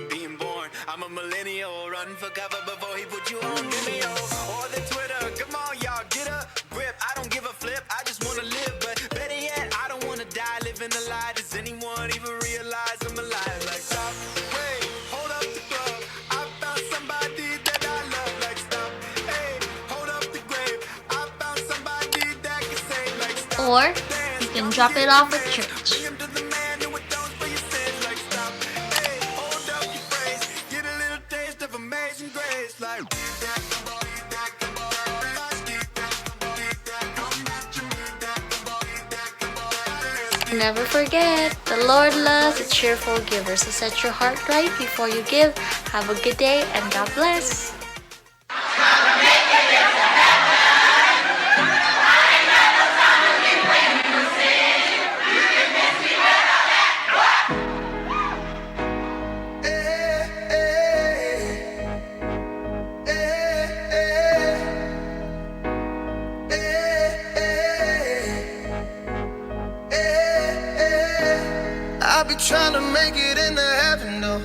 Being born, I'm a millennial. Run for cover before he put you on Vimeo or the Twitter. Come on, y'all, get a grip. I don't give a flip. I just wanna live, but better yet, I don't wanna die living a lie. Does anyone even realize I'm alive? Like stop, wait, hold up the club. I found somebody that I love. Like stop, hey, hold up the grave. I found somebody that can save. Like stop. Or you can drop it off at church. Bring him to the man who atones for your sins. Like stop, hey, hold up your praise. Get a little taste of amazing grace. Like Never forget, the Lord loves a cheerful giver. So set your heart right before you give. Have a good day and God bless. I be trying to make it into heaven though,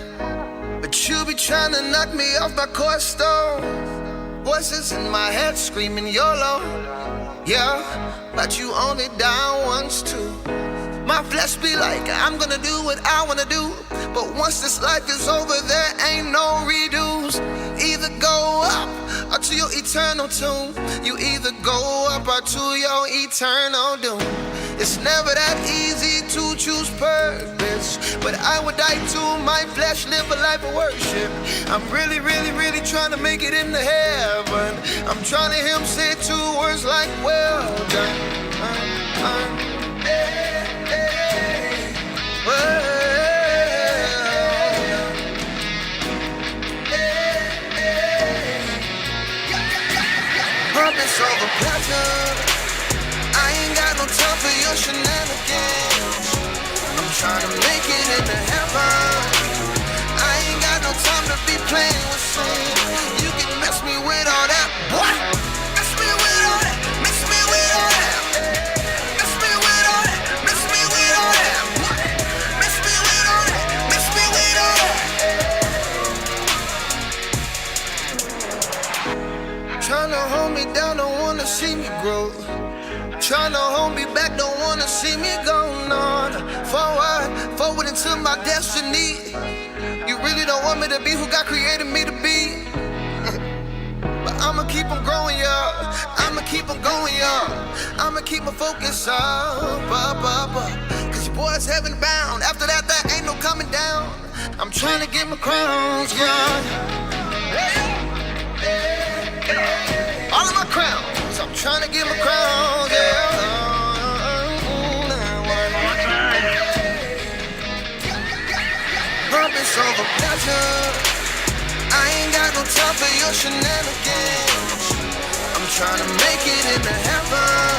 but you be trying to knock me off my course stone. Voices in my head screaming YOLO, yeah, but you only down once too. My flesh be like, I'm gonna do what I wanna do, but once this life is over, there ain't no redos. Either go up or to your eternal tomb. You either go up or to your eternal doom. It's never that easy to choose purpose, but I would die to my flesh, live a life of worship. I'm really, really, really trying to make it into heaven. I'm trying to hear him say two words like, well done. Well, purpose over pleasure. I ain't got no time for your shenanigans. I'm trying to make it into heaven. I ain't got no time to be playing with sin. You can mess me with all that. What? Mess me with all that. Mess me with all that. Mess me with all that. Mess me with all that. What? Mess me with all that. Mess me with all that. Trying to hold me down, don't wanna see me grow. Trying to hold me back, don't wanna see me go on. Forward into my destiny. You really don't want me to be who God created me to be. But I'ma keep on growing, yeah. I'ma keep on going, yeah. I'ma keep my focus up. Cause your boy's heaven bound. After that, there ain't no coming down. I'm trying to get my crowns, yeah. All of my crowns, I'm trying to get my crowns, yeah. Purpose over pleasure. I ain't got no time for your shenanigans. I'm trying to make it into heaven.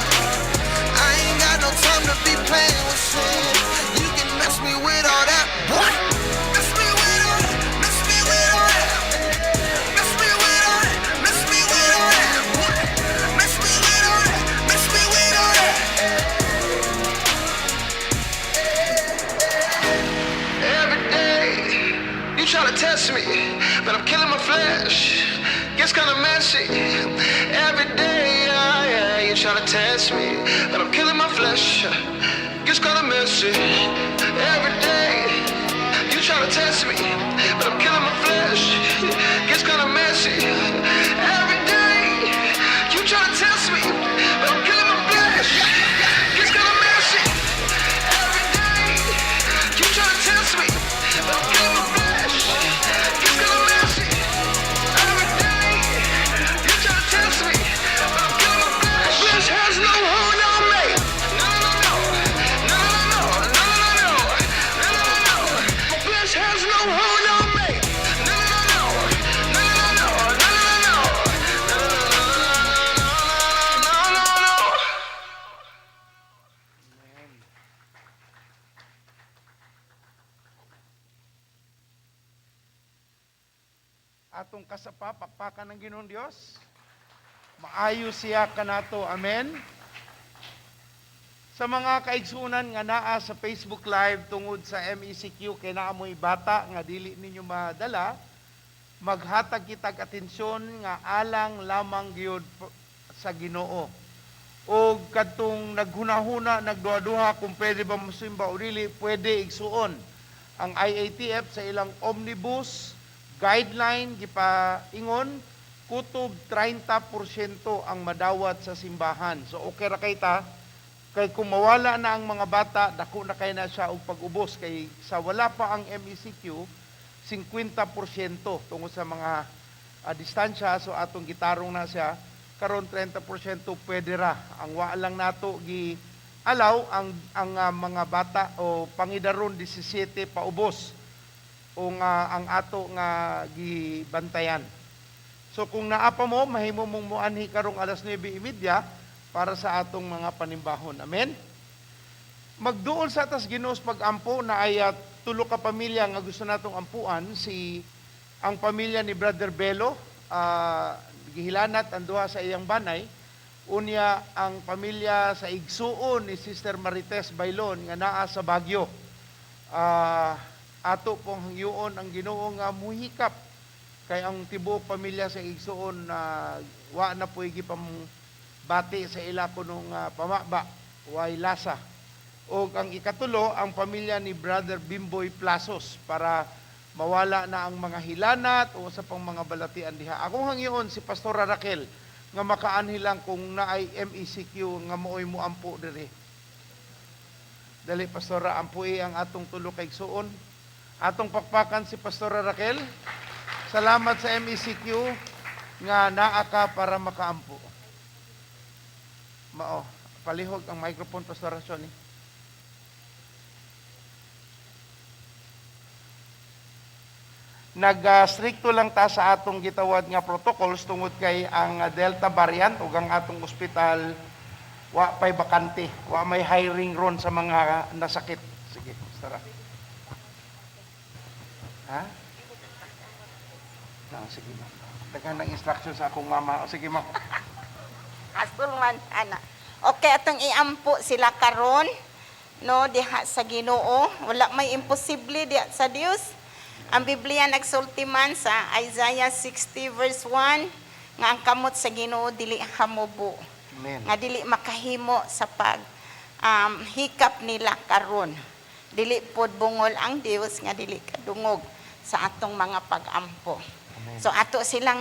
I ain't got no time to be playing with sin. You can mess me with all that, boy. Mess me with all that. Mess me with all that. Mess me with all that. Mess me with all that, boy. Mess me with all that. Mess me with all that. Every day you try to test me, but I'm killing my flesh. Gets kinda messy. Every day, yeah, you try to test me, but I'm killing my flesh. Gets kinda messy. Every day, you try to test me, but I'm killing my flesh. Gets kinda messy. Every day, you try to test me, but I'm killing my flesh. Gets kinda messy. Every day, you try to test me, but I'm killing my flesh. Gets kinda messy. Every day, you try to test me, but I'm killing my flesh. Flesh has no hold on me. No, no, no, no, no, no, no, no, no, no, no, no. Flesh has no hold on me. No, no, no, no, no, no, no, no, no, no, no, no, no. Atong kasapa, pakpakan ng Ginoong Dios. Maayo siya kanato. Amen. Sa mga kaigsunan nga naa sa Facebook Live tungod sa MECQ kay naa mo'y bata nga dili ninyo madala, maghatag kitag atensyon nga alang lamang gyud sa Ginoo. O kadtong naghunahuna, nagduha-duha kung pwede ba musimba o dili, pwede igsuon ang IATF sa ilang omnibus guideline gipaingon kutob 30% ang madawat sa simbahan. So okay ra kay ta kay kung mawala na ang mga bata, dako na kay na siya og pag-ubos kay sa wala pa ang MECQ 50% tungod sa mga distansya, so atong gitarong na siya karon 30% pwede ra. Ang wa lang nato gi alaw ang mga bata o pangidaron 17 paubos o nga ang ato nga gibantayan. So kung naapa mo, mahimo mong muanhi karong alas 9:30 para sa atong mga panimbahon. Amen? Magduol sa atas Ginoo sa pag-ampo na ay tulo ka pamilya nga gusto natong ampuan. Ang pamilya ni Brother Belo, gihilanat ang duha sa iyang banay. Unya ang pamilya sa igsuon ni Sister Marites Bailon nga naa sa Baguio. Ato pong hangyoon ang Ginoo nga muhikap kay ang tibuok pamilya sa igsuon na wa na puy bati sa ila kunong pamaba way lasa. O ang ikatulo ang pamilya ni Brother Bimboy Plasos para mawala na ang mga hilanat o sa pang mga balatian diha. Akong hangyoon si Pastora Raquel nga makaanhi lang kung naay MECQ nga mooy muampo diri. Dali Pastora, ampui ang atong tulo kay igsuon. Atong pakpakan si Pastora Raquel. Salamat sa MECQ nga naa ka para makaampo. Mao, palihog ang microphone Pastora Shoni. Nag-stricto lang ta sa atong gitawad nga protocols tungod kay ang Delta variant ug ang atong ospital wa pay bakante, wa may hiring ron sa mga nasakit. Sige, Pastora. Ha? No, sige ma. Dagan ng instruction sa akong mama. O sige ma. Astul man ana. Okay, atong iampo sila karon no diha sa Ginoo. Wala may imposible diha sa Dios. Ang Biblia nagsulti man sa Isaiah 60 verse 1, nga ang kamot sa Ginoo dili hamubo. Amen. Nga dili makahimo sa pag hikap nila karon. Dili pod bungol ang Dios nga dili kadungog sa atong mga pag-ampo. So ato silang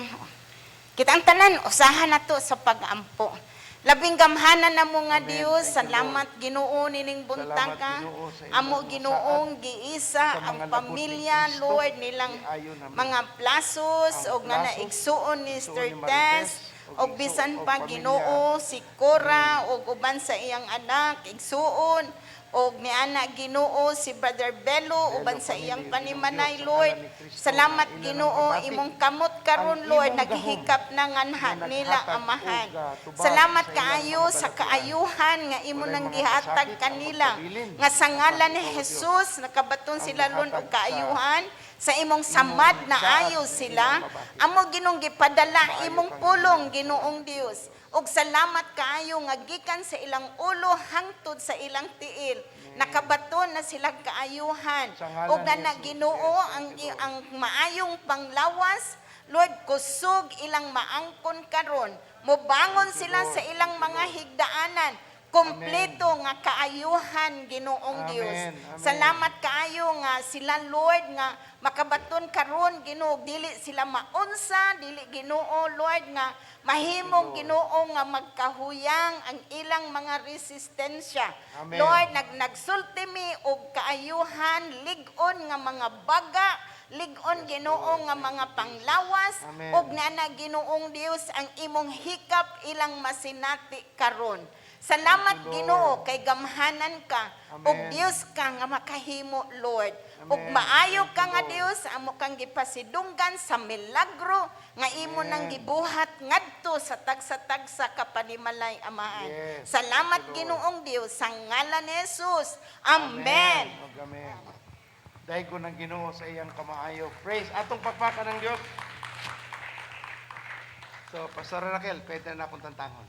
kitang tanan usahan nato sa pag-ampo. Labing gamhanan na mo nga Dios, salamat Ginoo nining buntaga. Ginoo, sa inyong Amo Ginoong giisa sa ang mga pamilya labot ni Cristo, Lord nilang iayon namin. mga plasos Ang og nga plasos, naigsuon ni igsuon Mr. ni Tess Marites, og og bisan igsuon pa og Ginoo si Cora og uban sa iyang anak igsuon og ni anak Ginoo si Brother Bello uban sa iyang panimanay Lord. Salamat Ginoo imong kamot karon Lord naghihikap na nganha nila amahan. Salamat kaayo sa kaayuhan nga imo nang gihatag kanila nga sa ngalan ni Jesus nakabaton sila Lord og kaayuhan sa imong samad na ayo sila amo Ginong gipadala imong pulong Ginoong Dios ug salamat kaayo nga gikan sa ilang ulo hangtod sa ilang tiil nakabaton na silang kaayuhan ug nga Ginoo ang maayong panglawas Lord kusog ilang maangkon karon mobangon sila sa ilang mga higdaanan kompleto nga kaayuhan Ginoong Amen. Dios. Amen. Salamat kaayo nga sila Lord nga makabaton karon Ginoo dili sila maunsa dili Ginoo Lord nga mahimong Ginoo nga magkahuyang ang ilang mga resistensya. Amen. Lord nagsulti mi og kaayuhan lig-on nga mga baga lig-on Ginoo nga mga panglawas Amen. ug nga Ginoong Dios ang imong hikap ilang masinati karon. Salamat Ginoo kay gamhanan ka ug Amen. Dios ka nga makahimo Lord. Ug Amen. maayo ka Thank you, nga Lord. Dios amo kang gipasidunggan sa milagro nga imo nang gibuhat ngadto sa tagsa-tagsa ka panimalay amahan. Yes. Salamat Thank you, Ginoong Dios sa ngalan ni Jesus. Amen. Ug amen. Dahil ko ng Ginoo sa iyang kamaayo. Praise atong pakpakan ng Dios. So, Pastor Raquel, pwede na akong tantangon.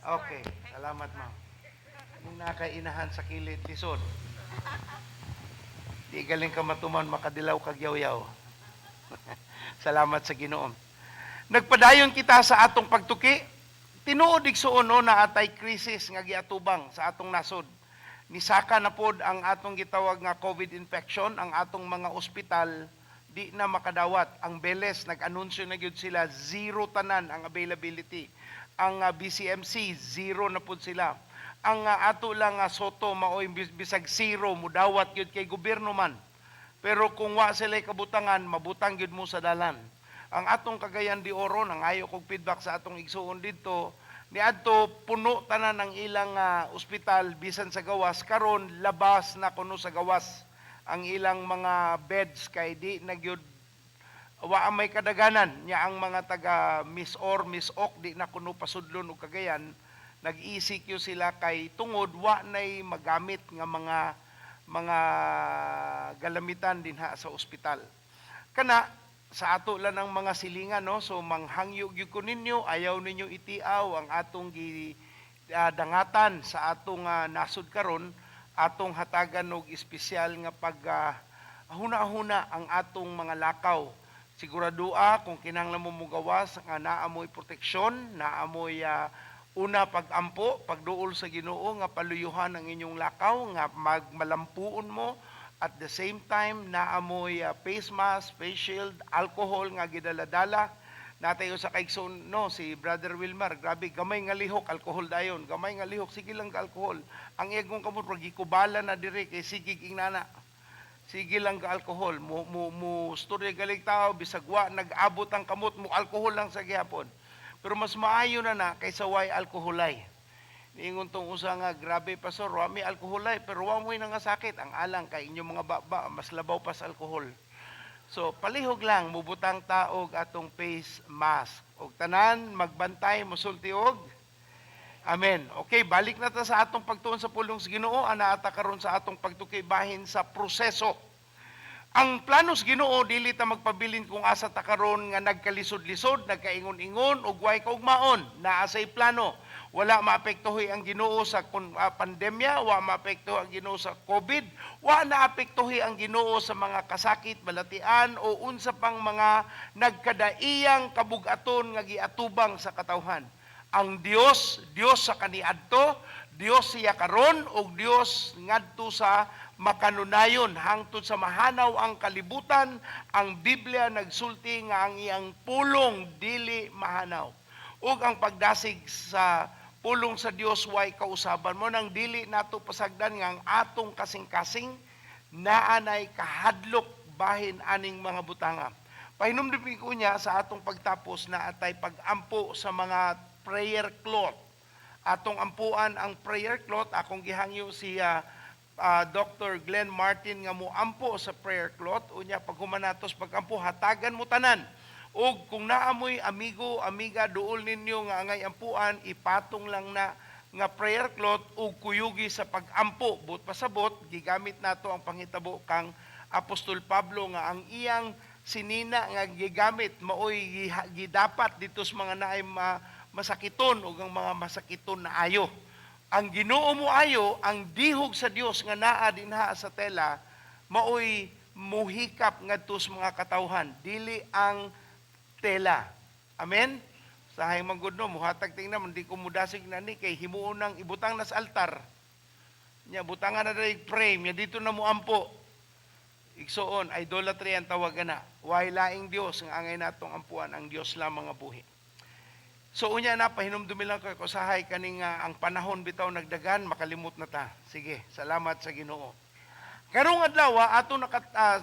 Okay, salamat ma'am. Yung nakainahan sa kilid, lisod. Di galing ka matuman, makadilaw kag yaw-yaw. Salamat sa Ginoo. Nagpadayon kita sa atong pagtuki. Tinuod igsuon no na atay krisis nga giatubang sa atong nasod. Nisaka na pod ang atong gitawag nga COVID infection, ang atong mga ospital di na makadawat. Ang Beles nag-anunsyo na gyud sila zero tanan ang availability. Ang BCMC zero na pod sila. Ang ato lang Soto maoy bisag zero mudawat gyud kay gobyerno man. Pero kung wa sila kabutangan, mabutang gyud mo sa dalan. Ang atong Cagayan de Oro nang ayo kog feedback sa atong igsuon didto niadto puno tanan ng ilang ospital bisan sa gawas karon labas na kuno sa gawas ang ilang mga beds kay di na gyud wa may kadaganan nya ang mga taga Miss Ok di na kuno pasudlon og Cagayan nag-ECQ sila kay tungod wa nay magamit nga mga galamitan dinha sa ospital. Kana sa ato lang ng mga silingan no so manghangyo gyud ko ninyo ayaw ninyo itiaw ang atong dangatan sa atong nasud karon atong hatagan og espesyal nga pag huna-huna ang atong mga lakaw. Siguradua kung kinahanglan mo mugawas nga naamoy proteksyon, naamoy una pag-ampo, pagduol sa Ginoo nga paluyuhan ang inyong lakaw nga magmalampuon mo at the same time naamoy face mask, face shield, alcohol nga gidala-dala. Natayo sa kaigsoon no si Brother Wilmar, grabe gamay nga lihok alcohol dayon, gamay nga lihok sige lang ka alcohol. Ang iyang kamot pag gikubala na dire kay sige ing nana. Sige lang ka alcohol, mo storya galing tao bisag wa nag-abot ang kamot mo alcohol lang sa gihapon. Pero mas maayo na kaysa way alkoholay. Niingon tong usa nga grabe pastor, wa mi alkoholay pero wa mo na nga sakit ang alang kay inyong mga baba mas labaw pa sa alkohol. So palihog lang mubutang taog atong face mask. Og tanan magbantay mosulti og amen. Okay, balik na ta sa atong pagtuon sa pulong sa Ginoo ana ata karon sa atong pagtuki bahin sa proseso. Ang planos Ginoo dili ta magpabilin kung asa ta karon nga nagkalisod-lisod, nagkaingon-ingon ug way kaugmaon, naa say plano. Wala maapektuhi ang Ginoo sa pandemya, wa maapektuhi ang Ginoo sa COVID, wa naapektuhi ang Ginoo sa mga kasakit, balatian o unsa pang mga nagkadaiyang kabugaton nga giatubang sa katawhan. Ang Dios, Dios sa kaniadto, Dios siya karon ug Dios ngadto sa makanunayon hangtod sa mahanaw ang kalibutan. Ang Biblia nagsulti nga ang iyang pulong dili mahanaw. Ug ang pagdasig sa pulong sa Dios way kausaban mo nang dili nato pasagdan nga ang atong kasing-kasing naanay kahadlok bahin aning mga butanga. Pahinumdumi ko niya sa atong pagtapos na atay pagampo sa mga prayer cloth. Atong ampuan ang prayer cloth, akong gihangyo siya Dr. Glenn Martin nga moampo sa prayer cloth. Unya pag humanatos pagampo hatagan mo tanan. Og kung naamoy amigo, amiga, duol ninyo nga angay ampuan, ipatong lang na nga prayer cloth o kuyugi sa pagampo. But pasabot, gigamit nato ang panghitabo kang Apostol Pablo nga ang iyang sinina nga gigamit maoy gidapat dito sa mga naay masakiton o ang mga masakiton na ayo. Ang Ginoo mo ayo, ang dihog sa Dios nga naa dinha sa tela, maoy muhikap ngadto sa mga katawhan, dili ang tela. Amen? Sa hayang manggudno, muhatag tingnan, hindi ko mudasig na ni, kay himuon ng ibutang nas altar. Nya, butangan na rin frame, nya dito na mo ampo. Igsoon, idolatry ang tawag na. Way laing Dios, nga angay natong ampuan, ang Dios lamang nga buhi. So, unya na, pahinumdumi lang ko sahay kaning ang panahon bitaw nagdagan, makalimot na ta. Sige, salamat sa Ginoo. Karong adlaw ato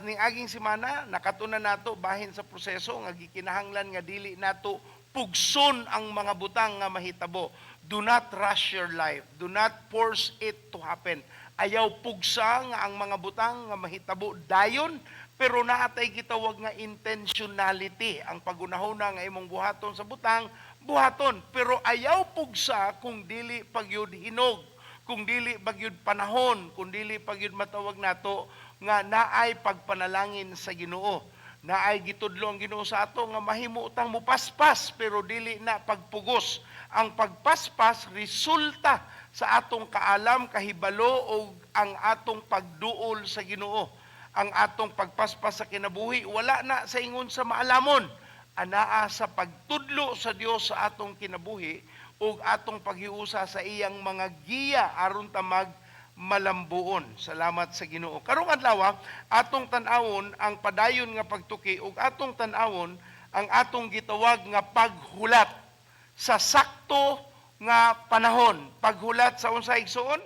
ning aging semana nakatuna nato bahin sa proseso nga gikinahanglan nga dili nato pugson ang mga butang nga mahitabo. Do not rush your life. Do not force it to happen. Ayaw pugsa nga ang mga butang nga mahitabo dayon, pero naatay gitawag nga intentionality. Ang pagunahuna nga imong buhaton sa butang, buhaton, pero ayaw pugsa kung dili pagyud hinog. Kung dili pagyud panahon, kung dili pagyud matawag nato nga naay pagpanalangin sa Ginoo. Naay gitudlo ang Ginoo sa ato nga mahimo tang mupaspas pero dili na pagpugos. Ang pagpaspas resulta sa atong kaalam, kahibalo o ang atong pagduol sa Ginoo. Ang atong pagpaspas sa kinabuhi wala na sa ingon sa maalamon, anaa sa pagtudlo sa Dios sa atong kinabuhi ug atong paghiusa sa iyang mga giya aron ta malambuon. Salamat sa Ginoo. Karong adlaw atong tan-awon ang padayon nga pagtuki ug atong tan-awon ang atong gitawag nga paghulat sa sakto nga panahon. Paghulat sa unsay igsoon?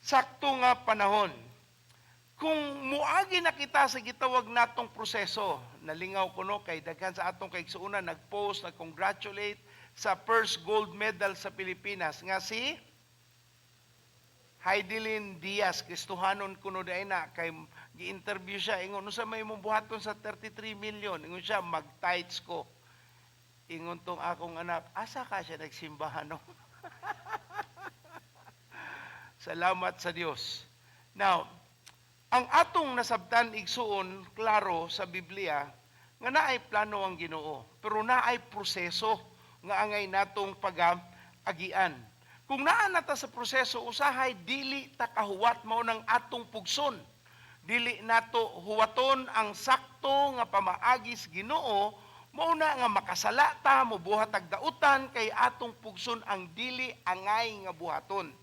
Sakto nga panahon. Kung muagi na kita sa gitawag natong proseso, nalingaw ko no kay daghan sa atong kaigsuonan nagpost, nag-congratulate sa first gold medal sa Pilipinas nga si Heidelin Diaz, Kristohanon kuno day na kay gi-interview siya ingon no sa may imong buhaton sa 33 million, ingon siya mag-tithes ko. Ingon tong akong anak, asa ka siya nagsimbahan no? Salamat sa Dios. Now, ang atong nasabtan igsuon klaro sa Biblia nga naay plano ang Ginoo, pero naay proseso nga angay natong pag-agian. Kung naa nata sa proseso usahay dili ta kahuwat mao nang atong pugson. Dili nato huwaton ang sakto nga pamaagis Ginoo mao na nga makasala ta mobuhat og dautan kay atong pugson ang dili angay nga buhaton.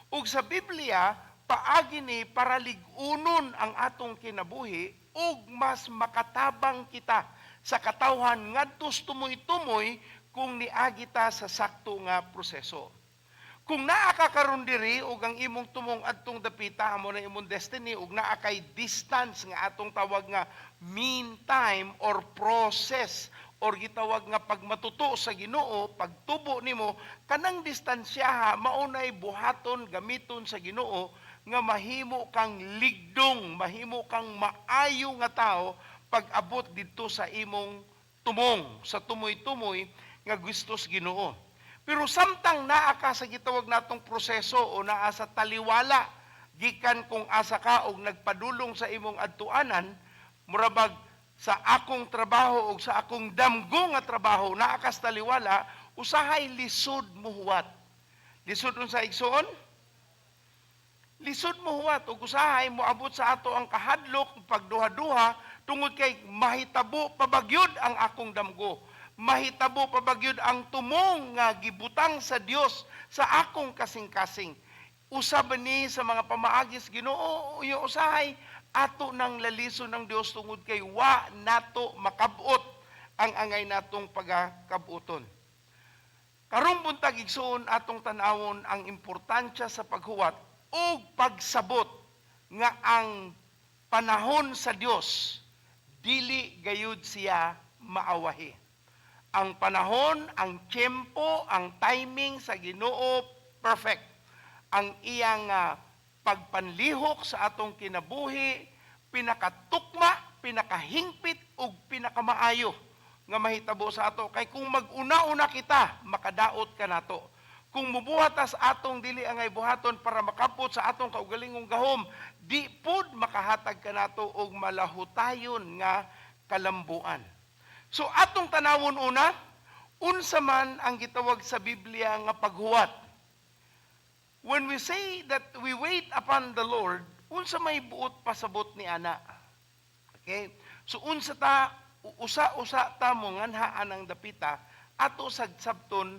Ug sa Biblia paagi ni para lig-unon ang atong kinabuhi ug mas makatabang kita sa katawhan ngadtos tumoy-tumoy kung niagi ta sa sakto nga proseso. Kung naa ka karon diri ug ang imong tumong adtong dapita amo na imong destiny ug naa kay distance nga atong tawag nga mean time or process or gitawag nga pagmatuto sa Ginoo, pagtubo nimo kanang distansyaha maunay buhaton gamiton sa Ginoo nga mahimo kang ligdong, mahimo kang maayo nga tao pag-abot didto sa imong tumong, sa tumoy-tumoy nga gustos Ginoo. Pero samtang naa ka sa gitawag natong proseso o naa sa taliwala, gikan kung asa ka og nagpadulong sa imong adtuanan, murabag sa akong trabaho o sa akong damgo nga trabaho, naa ka sa taliwala, usahay lisod muhuwat. Lisod unsa igsoon? Lisod muhuwat ug usahay moabot sa ato ang kahadlok pagduha-duha tungod kay mahitabo pabagyod ang akong damgo. Mahitabo pabagyod ang tumong nga gibutang sa Dios sa akong kasing-kasing. Usab ni sa mga pamaagis Ginoo yung usahay ato nang lalison ng Dios tungod kay wa nato makabot ang angay natong pagakabuton. Karong buntag igsoon atong tan-awon ang importansya sa paghuwat o pagsabot nga ang panahon sa Dios dili gayud siya maawahi. Ang panahon, ang tiyempo, ang timing sa Ginoo perfect. Ang iyang pagpanlihok sa atong kinabuhi pinakatukma, pinakahingpit ug pinakamaayo nga mahitabo sa ato kay kung mag-una-una kita makadaot ka nato. Kung mubuhat sa atong dili angay buhaton para makapot sa atong kaugalingong gahom, di pud makahatag ka nato og malahutayon nga kalambuan. So atong tanawon una, unsa man ang gitawag sa Biblia nga paghuwat. When we say that we wait upon the Lord, unsa may buot pasabot ni ana. Okay? So unsa ta usa-usa ta mo nganhaan ang dapita ato sagsabton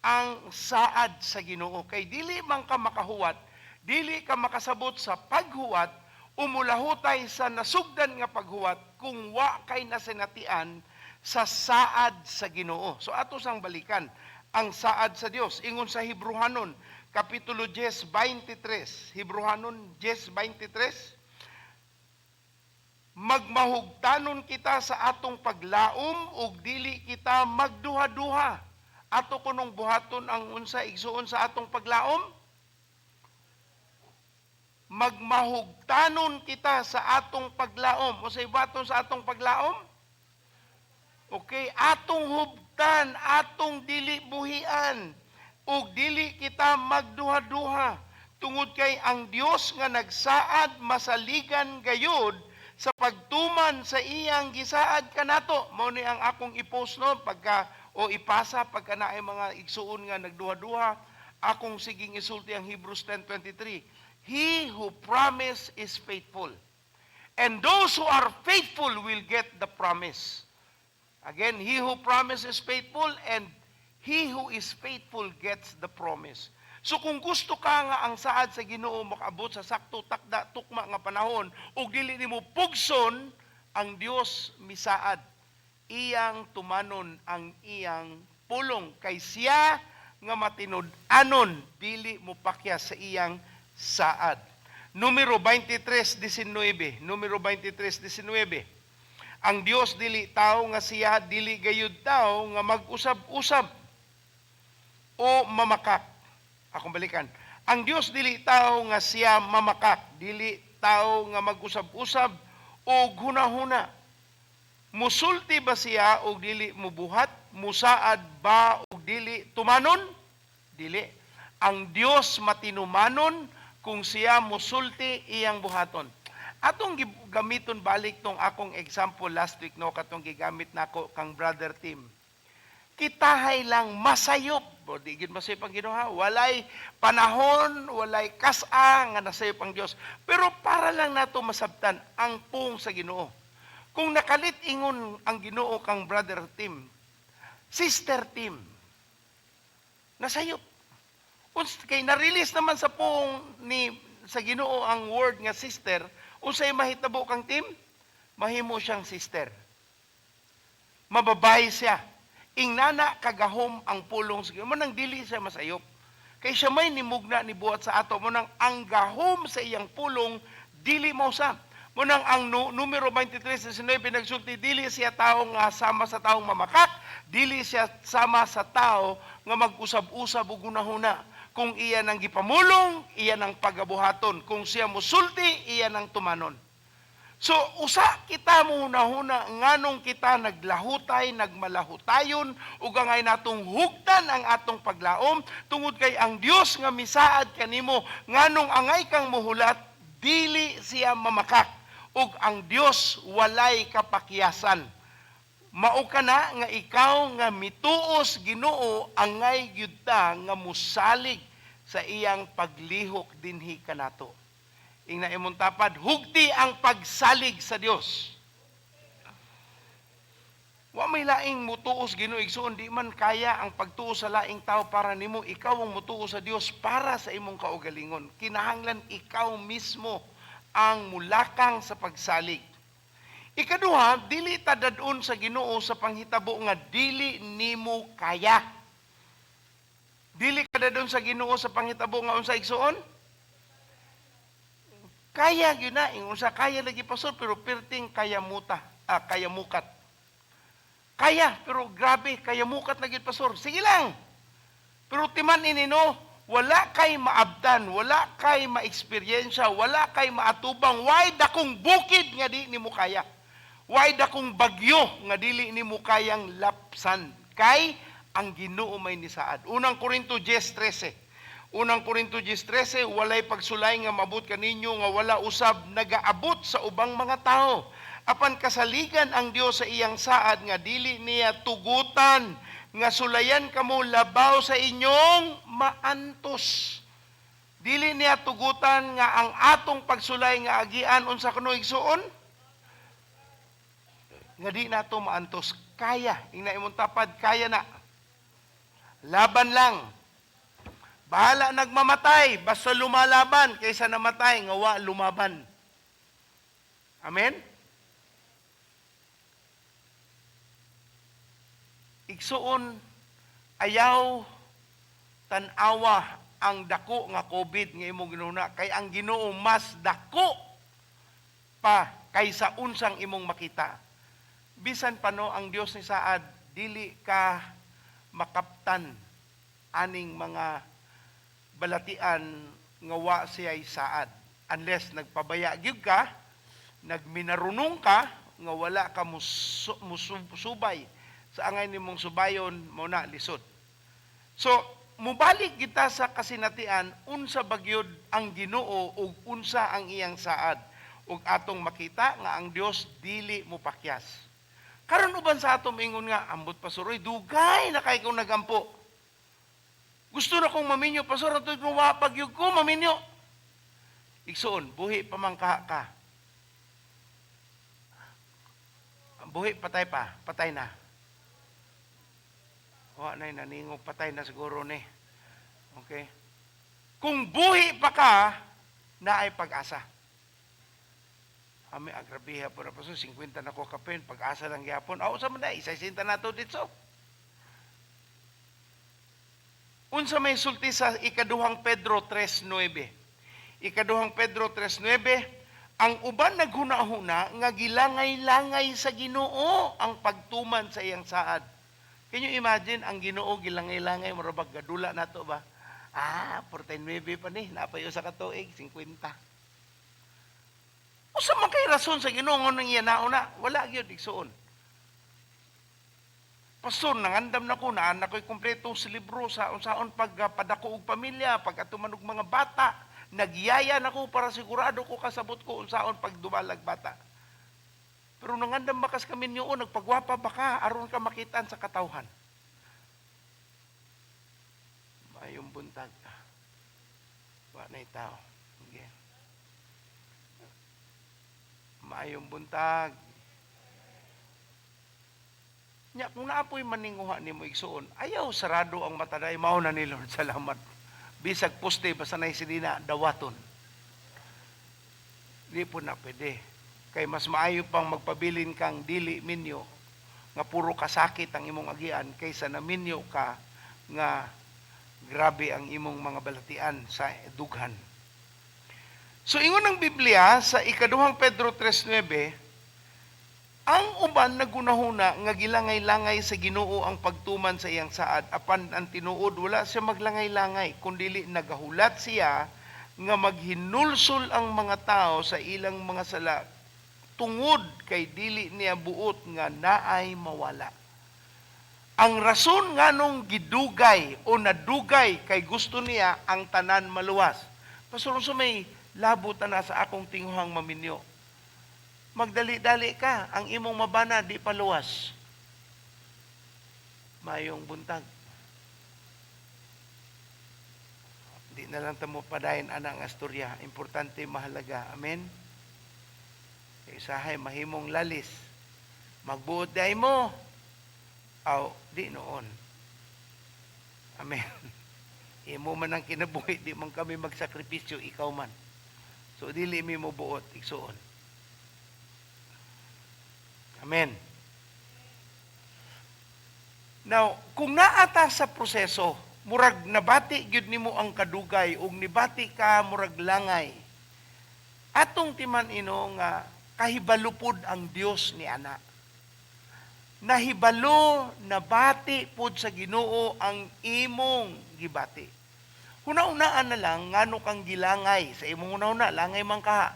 ang saad sa Ginoo. Kay dili man ka makahuwat, dili ka makasabot sa paghuwat, umulahutay sa nasugdan nga paghuwat kung wa kay nasinatian sa saad sa Ginoo. So ato sang balikan ang saad sa Dios. Ingon sa Hebrehanon kapitulo 10:23. Hebrehanon 10:23. Magmahugtanon kita sa atong paglaom ug dili kita magduha-duha. Ato kunong buhaton ang unsa igsuon sa atong paglaom? Magmahugtanon kita sa atong paglaom. O sa ibaton sa atong paglaom? Okay, atong hubtan, atong dili buhian, ug dili kita magduha-duha. Tungod kay ang Dios nga nagsaad masaligan gayud sa pagtuman sa iyang gisaad kanato. Mao ni ang akong i-post no pagka o ipasa pagka naay mga igsuon nga nagduha-duha, akong siging isulti ang Hebrews 10:23. He who promised is faithful. And those who are faithful will get the promise. Again, he who promises is faithful and he who is faithful gets the promise. So kung gusto ka nga ang saad sa Ginoo makaabot sa sakto takda tukma nga panahon ug dili nimo pugson, ang Dios misaad. Iyang tumanon ang iyang pulong kay siya nga matinud-anon dili mo pakya sa iyang saad. Numero 23:19. Numero 23:19. Ang Dios dili tao nga siya dili gayud tao nga mag-usab-usab o mamakak. Akong balikan. Ang Dios dili tao nga siya mamakak, dili tao nga mag-usab-usab o hunahuna. Musulti ba siya o dili mubuhat? Musaad ba o dili tumanon? Dili. Ang Dios matinumanon kung siya musulti iyang buhaton. Atong gamiton balik tong akong example last week no katong gigamit nako kang brother Tim. Kitahay lang masayop, o di gid masayop ang Ginoo. Walay panahon, walay kas-a nga nasayop ang Dios. Pero para lang nato masabtan ang pung sa Ginoo. Kung nakalit ingon ang Ginoo kang brother Tim, sister Tim, nasayop. Kay na-release naman sa pung ni sa Ginoo ang word nga sister. Unsay mahitabo kang Tim? Mahimo siyang sister. Mababay siya. Ingnana kagahom ang pulong sa Ginoo. Mo nang dili siya masayop. Kay siya may nimugna ni buhat sa ato. Mo nang ang gahom sa iyang pulong dili mo sa. Mo nang ang numero 23:19 nagsulti dili siya tao nga sama sa taong mamakak, dili siya sama sa tao nga mag-usab-usab ug hunahuna. Kung iya nang gipamulong, iya nang pagabuhaton. Kung siya musulti, iya nang tumanon. So, usa kita muna-huna nganong kita naglahutay, nagmalahutayon, ug angay natong hugtan ang atong paglaom, tungod kay ang Dios nga misaad kanimo, nganong angay kang muhulat, dili siya mamakak. Ug ang Dios walay kapakyasan. Mao kana nga ikaw nga mituos Ginoo angay gyud ta nga musalig sa iyang paglihok dinhi kanato. Ingna imong tapad, hugti ang pagsalig sa Dios. Wa may laing mutuos Ginoo igsoon, di man kaya ang pagtuo sa laing tao para nimo. Ikaw ang mutuo sa Dios para sa imong kaugalingon. Kinahanglan ikaw mismo ang mulakang sa pagsalig. Ikaduha, dili ta dadun sa Ginoo sa panghitabo nga dili nimo kaya. Dili ka dadun sa Ginoo sa panghitabo nga unsa igsoon? Kaya gyud na, unsa kaya lagi pastor pero perting kaya mukat. Kaya, pero grabe, kaya mukat na gyud pastor. Sige lang. Pero timan inino, wala kay maabdan, wala kay maeksperiensya, wala kay maatubang, why dakong bukid nga di nimo kaya. Why dakong bagyo nga dili nimo kayang lapsan. Kay ang Ginoo may nisaad. Unang Korinto 10:13. Unang Korinto 10:13, walay pagsulay nga mabot kaninyo nga wala usab nagaabot sa ubang mga tao. Apan kasaligan ang Dios sa iyang saad nga dili niya tugutan nga sulayan kamo labaw sa inyong maantos. Dili niya tugutan nga ang atong pagsulay nga agian unsa kuno igsuon? Nga di nato maantos. Kaya, ingna imong tapad, kaya na. Laban lang. Bahala nagmamatay, basta lumalaban kaysa namatay nga wa lumaban. Amen? Igsuon, ayaw tanawa ang dako nga COVID nga imong ginuna. Kay ang Ginoo mas dako pa kaysa unsang imong makita. Bisan pa no ang Dios ni saad, dili ka makaptan aning mga balatian nga wa siya'y saad. Unless nagpabaya gyud ka, nagminarunong ka, nga wala ka musubay sa angay nimong subayon mo na lisod. So, mubalik kita sa kasinatian, unsa bagyod ang Ginoo ug unsa ang iyang saad. Ug atong makita nga ang Dios dili mo pakyas. Karon uban sa atom ingon nga, ambot pastor, dugay na kay kong nagampo. Gusto na kong maminyo, pastor, ito kung wapagyog ko, maminyo. Igsoon, buhi pamangkaha ka. Buhi, patay pa, patay na. Wa na naningog, patay na siguro ni. Okay? Kung buhi pa ka, na ay pag-asa. Kami agrabiha po na paso, 50 na ko kapin, pag-asa lang yapon. Ako sa mga, isa-sinta na ito dito. Unsa may sulti sa ikaduhang Pedro 3:9. Ikaduhang Pedro 3:9, ang uban naghuna-huna nga gilangay-langay sa Ginoo ang pagtuman sa iyang saad. Can you imagine ang Ginoo gilangay-langay marabag gadula nato ba? 49 pa ni, napayo sa katuig 50. Usa man kay rason sa Ginoo nang iya nauna, wala gyud igsuon. Pastor, nangandam na ko na anak ko'y kompletong sa libro sa unsaon pagpadako og pamilya, pagatuman og mga bata, nagyaya na ko para sigurado ko kasabot ko unsaon pagdumalag bata. Pero nangandam bakas kami niyo, nagpagwapa baka aron ka makitaan sa katawhan. Mayong buntag. Wa na itaw. Okay. Mayong buntag. Nya kung naapoy maninguha nimo igsuon, ayaw sarado ang mata day mao na ni Lord, salamat. Bisag poste basta nay silina dawaton. Di po na pwede. Kay mas maayo pang magpabilin kang dili minyo nga puro kasakit ang imong agian kaysa na minyo ka nga grabe ang imong mga balatian sa dughan. So ingon ng Biblia sa ikaduhang Pedro 3:9, ang uban nagunahuna nga gilangay-langay sa Ginoo ang pagtuman sa iyang saad, apan ang tinuod wala siya maglangay-langay, kundili nagahulat siya nga maghinulsol ang mga tao sa ilang mga sala tungod kay dili niya buot nga naay mawala. Ang rason nganong gidugay o nadugay kay gusto niya ang tanan maluwas. Pastor, so may labot na sa akong tinguhang maminyo. Magdali-dali ka, ang imong mabana di paluwas. mayong buntag. Di na lang tamo padayon ana nga istorya. Importante, mahalaga. Amen? Isahay, mahimong lalis. Magbuot day mo. Aw, di noon. Amen. Imo man ang kinabuhi, di man kami magsakripisyo, ikaw man. So, dili mi mo buot, igsuon. Amen. Now, kung naata sa proseso, murag nabati gyud nimo ang kadugay ug nibati ka murag langay. Atong timan ino nga kahibalupod ang Dios ni ana. Nahibalo nabati pud sa Ginoo ang imong gibati. Huna-unaan na lang ngano kang gilangay sa imong una-una, langay man ka.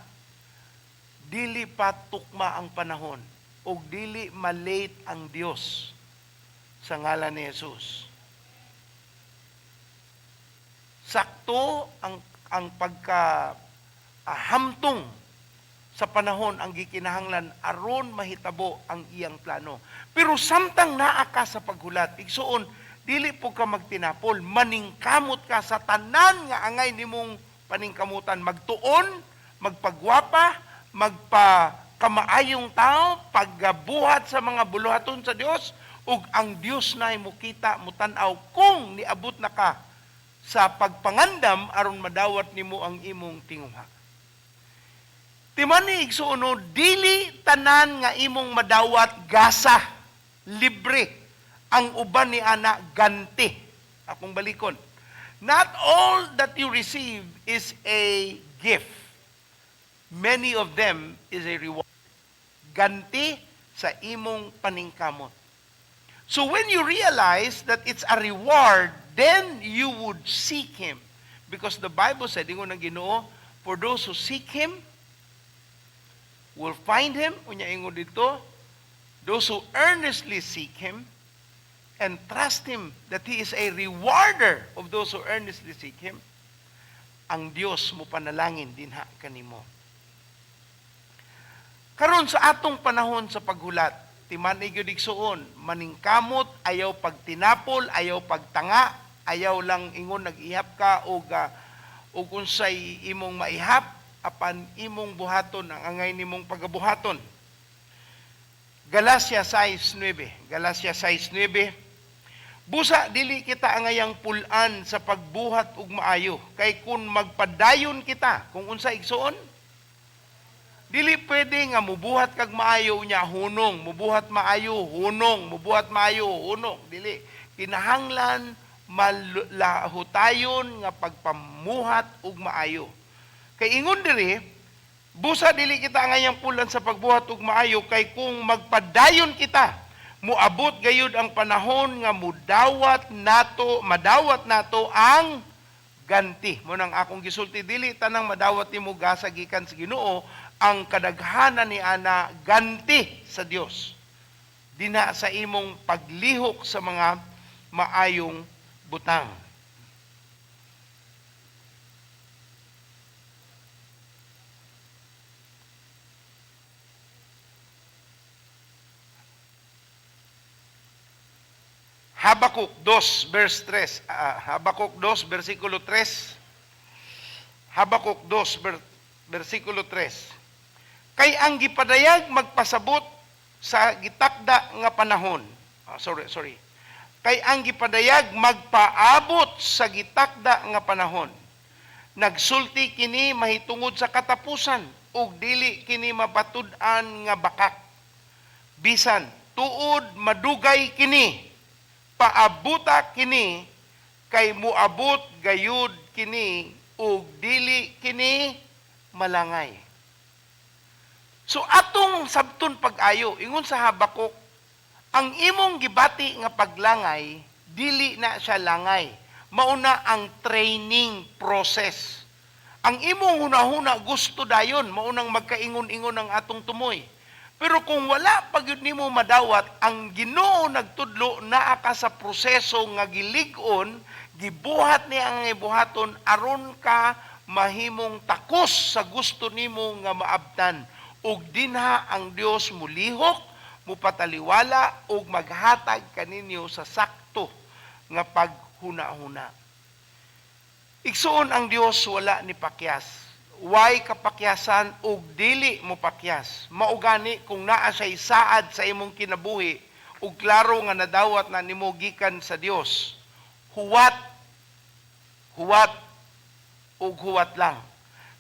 Dili pa tukma ang panahon ug dili malate ang Dios sa ngalan ni Jesus. Sakto ang pagka hamtong sa panahon ang gikinahanglan aron mahitabo ang iyang plano. Pero samtang naa ka sa paghulat, igsuon, dili po ka magtinapol, maningkamot ka sa tanan nga angay nimong paningkamutan, magtuon, magpagwapa, magpakamaayong tao, paggabuhat sa mga buluhaton sa Dios, ug ang Dios na mukita, mutanaw kung niabot na ka sa pagpangandam aron madawat nimo ang imong tinguha. Timani igsuono, dili tanan nga imong madawat gasa, libre. Ang uban ni ana ganti. Akong balikon. Not all that you receive is a gift. Many of them is a reward. Ganti sa imong paningkamot. So when you realize that it's a reward, then you would seek Him. Because the Bible said, ingon ng Ginoo, for those who seek Him, will find Him. Unya ingon dito, those who earnestly seek Him, and trust Him that He is a rewarder of those who earnestly seek Him, ang Dios mo panalangin dinha kanimo. Karon sa atong panahon sa paghulat, timan gyud igsuon, maningkamot, ayaw pagtinapol, ayaw pagtanga, ayaw lang ingon nag-ihap ka og unsay imong maihap apan imong buhaton ang angay nimong pagabuhaton. Galacia 6:9. Galacia 6:9. Busa dili kita angayang pulan sa pagbuhat ug maayo, kay kun magpadayon kita kung unsa igsuon, dili pwede nga mubuhat kag maayo nya hunong, mubuhat maayo hunong, mubuhat maayo hunong, dili. Kinahanglan malahutayon nga pagpamuhat ug maayo. Kay ingon diri, busa dili kita angayang pulan sa pagbuhat ug maayo, kay kung magpadayon kita, muabot gayud ang panahon nga madawat nato ang ganti. Mo nang akong gisulti, dili tanang madawat nimo gasa gikan sa Ginoo, ang kadaghanan ni ana ganti sa Dios. Dina sa imong paglihok sa mga maayong butang. Habakuk 2 verse 3. Habakuk 2 versikulo 3. Habakuk 2 versikulo 3. Kay ang gipadayag magpasabot sa gitakda nga panahon. Sorry. Kay ang gipadayag magpaabot sa gitakda nga panahon. Nagsulti kini mahitungod sa katapusan ug dili kini mapatud-an nga bakak. Bisan tuod madugay kini, paabuta kini, kay muabot gayud kini ug dili kini malangay. So atong sabton pag-ayo, ingon sa Habakuk, ang imong gibati nga paglangay, dili na siya langay. Mauna ang training process. Ang imong hunahuna gusto dayon, maunang magkaingon-ingon ang atong tumoy. Pero kung wala pag yun nimo madawat, ang Ginoo nagtudlo naa ka sa proseso nga gilig-on, gibuhat niya ang ibuhaton aron ka mahimong takos sa gusto nimo nga maabtan. Ug dinha ang Dios mulihok, mupataliwala ug maghatag kaninyo sa sak nga paghuna-huna. Igsuon ang Dios wala ni pakyas. Way kapakyasan ug dili mo pakyas. Maugani kung naa siya'y saad sa imong kinabuhi ug klaro nga nadawat na nimo gikan sa Dios. Huwat ug huwat lang.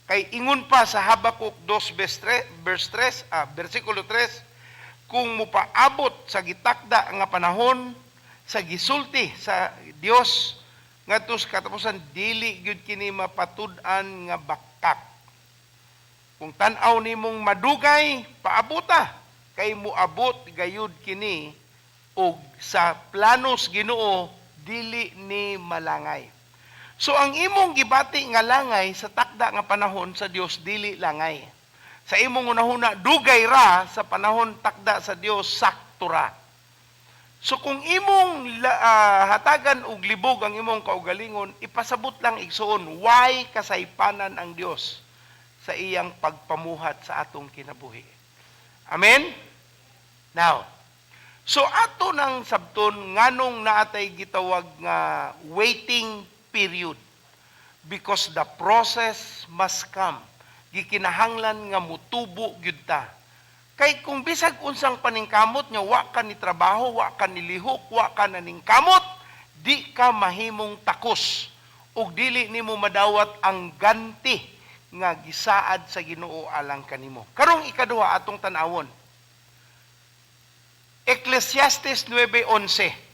Kay ingon pa sa Habakuk 2 versikulo 3, kung mupaabot sa gitakda nga panahon sa gisulti sa Dios ngadto sa katapusan, dili gyud kini mapatud-an nga bakak. Kung tan-aw nimong madugay, paabuta kay muabot gayud kini og sa planos Ginoo dili ni malangay. So ang imong gibati nga langay sa takda nga panahon sa Dios dili langay. Sa imong unahuna dugay ra, sa panahon takda sa Dios sakto ra. So kung imong hatagan og libog ang imong kaugalingon, ipasabot lang igsoon, why kasaypanan ang Dios sa iyang pagpamuhat sa atong kinabuhi. Amen? Now, so ato nang sabton nganong naatay gitawag nga waiting period, because the process must come. Gikinahanglan nga mutubo gyud ta. Kay kung bisag unsang paningkamot nga wa ka ni trabaho, wa ka ni lihok, wa ka na ning kamot, di ka mahimong takos ug dili nimo madawat ang ganti nga gisaad sa Ginoo alang kanimo. Karong ikaduha atong tan-awon. Ecclesiastes 9:11.